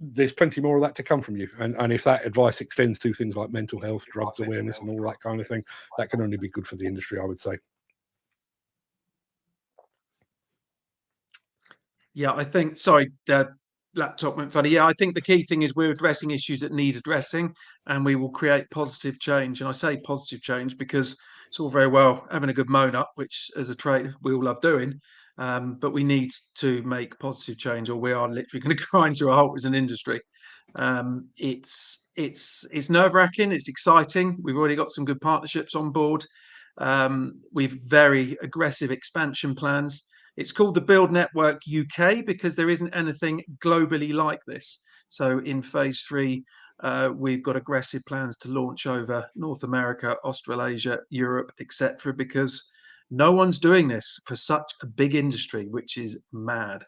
There's plenty more of that to come from you. And if that advice extends to things like mental health, drugs awareness, and all that kind of thing, that can only be good for the industry, I would say. Yeah, I think, sorry, the laptop went funny. Yeah, I think the key thing is we're addressing issues that need addressing, and we will create positive change. And I say positive change because it's all very well having a good moan up, which as a trade we all love doing. But we need to make positive change, or we are literally going to grind to a halt as an industry. It's nerve-wracking. It's exciting. We've already got some good partnerships on board. We've very aggressive expansion plans. It's called the Build Network UK because there isn't anything globally like this. So in phase 3, we've got aggressive plans to launch over North America, Australasia, Europe, etc. because no one's doing this for such a big industry, which is mad.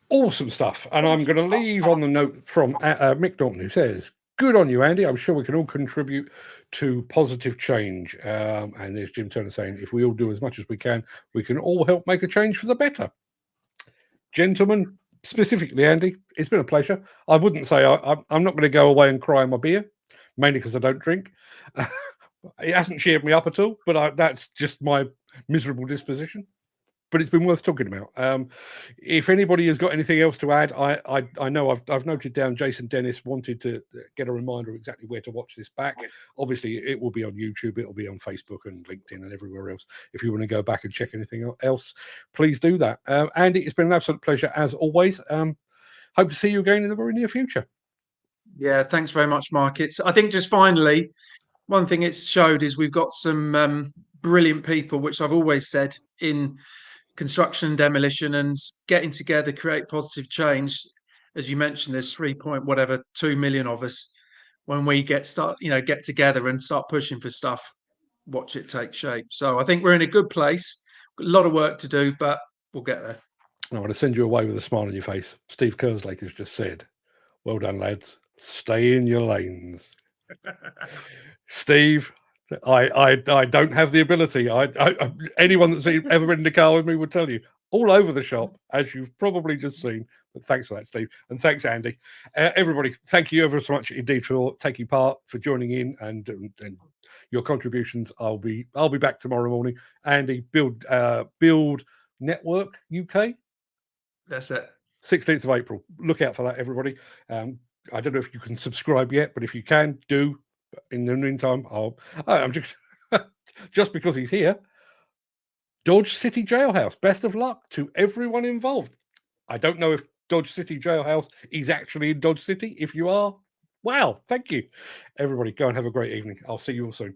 Awesome stuff. And I'm going to leave on the note from Mick Norton, who says, good on you, Andy. I'm sure we can all contribute to positive change. And there's Jim Turner saying, if we all do as much as we can all help make a change for the better. Gentlemen, specifically, Andy, it's been a pleasure. I wouldn't say I'm not going to go away and cry my beer, mainly because I don't drink. It hasn't cheered me up at all, but that's just my miserable disposition. But it's been worth talking about. If anybody has got anything else to add, I know I've noted down Jason Dennis wanted to get a reminder of exactly where to watch this back. Obviously, it will be on YouTube, it'll be on Facebook and LinkedIn and everywhere else. If you want to go back and check anything else, please do that. Andy, it's been an absolute pleasure as always. Hope to see you again in the very near future. Yeah, thanks very much, Mark. I think just finally, one thing it's showed is we've got some brilliant people, which I've always said in construction and demolition, and getting together, create positive change. As you mentioned, there's 2 million of us. When we get together and start pushing for stuff, watch it take shape. So I think we're in a good place. A lot of work to do, but we'll get there. I want to send you away with a smile on your face. Steve Kerslake has just said, well done, lads. Stay in your lanes. Steve, I don't have the ability. Anyone that's ever been in the car with me would tell you, all over the shop, as you've probably just seen. But thanks for that, Steve, and thanks, Andy. Everybody, thank you ever so much indeed for taking part, for joining in, and your contributions. I'll be back tomorrow morning. Andy, Build Network UK. That's it. 16th of April. Look out for that, everybody. I don't know if you can subscribe yet, but if you can, do. In the meantime, I'm just because he's here. Dodge City Jailhouse. Best of luck to everyone involved. I don't know if Dodge City Jailhouse is actually in Dodge City. If you are, wow, thank you. Everybody, go and have a great evening. I'll see you all soon.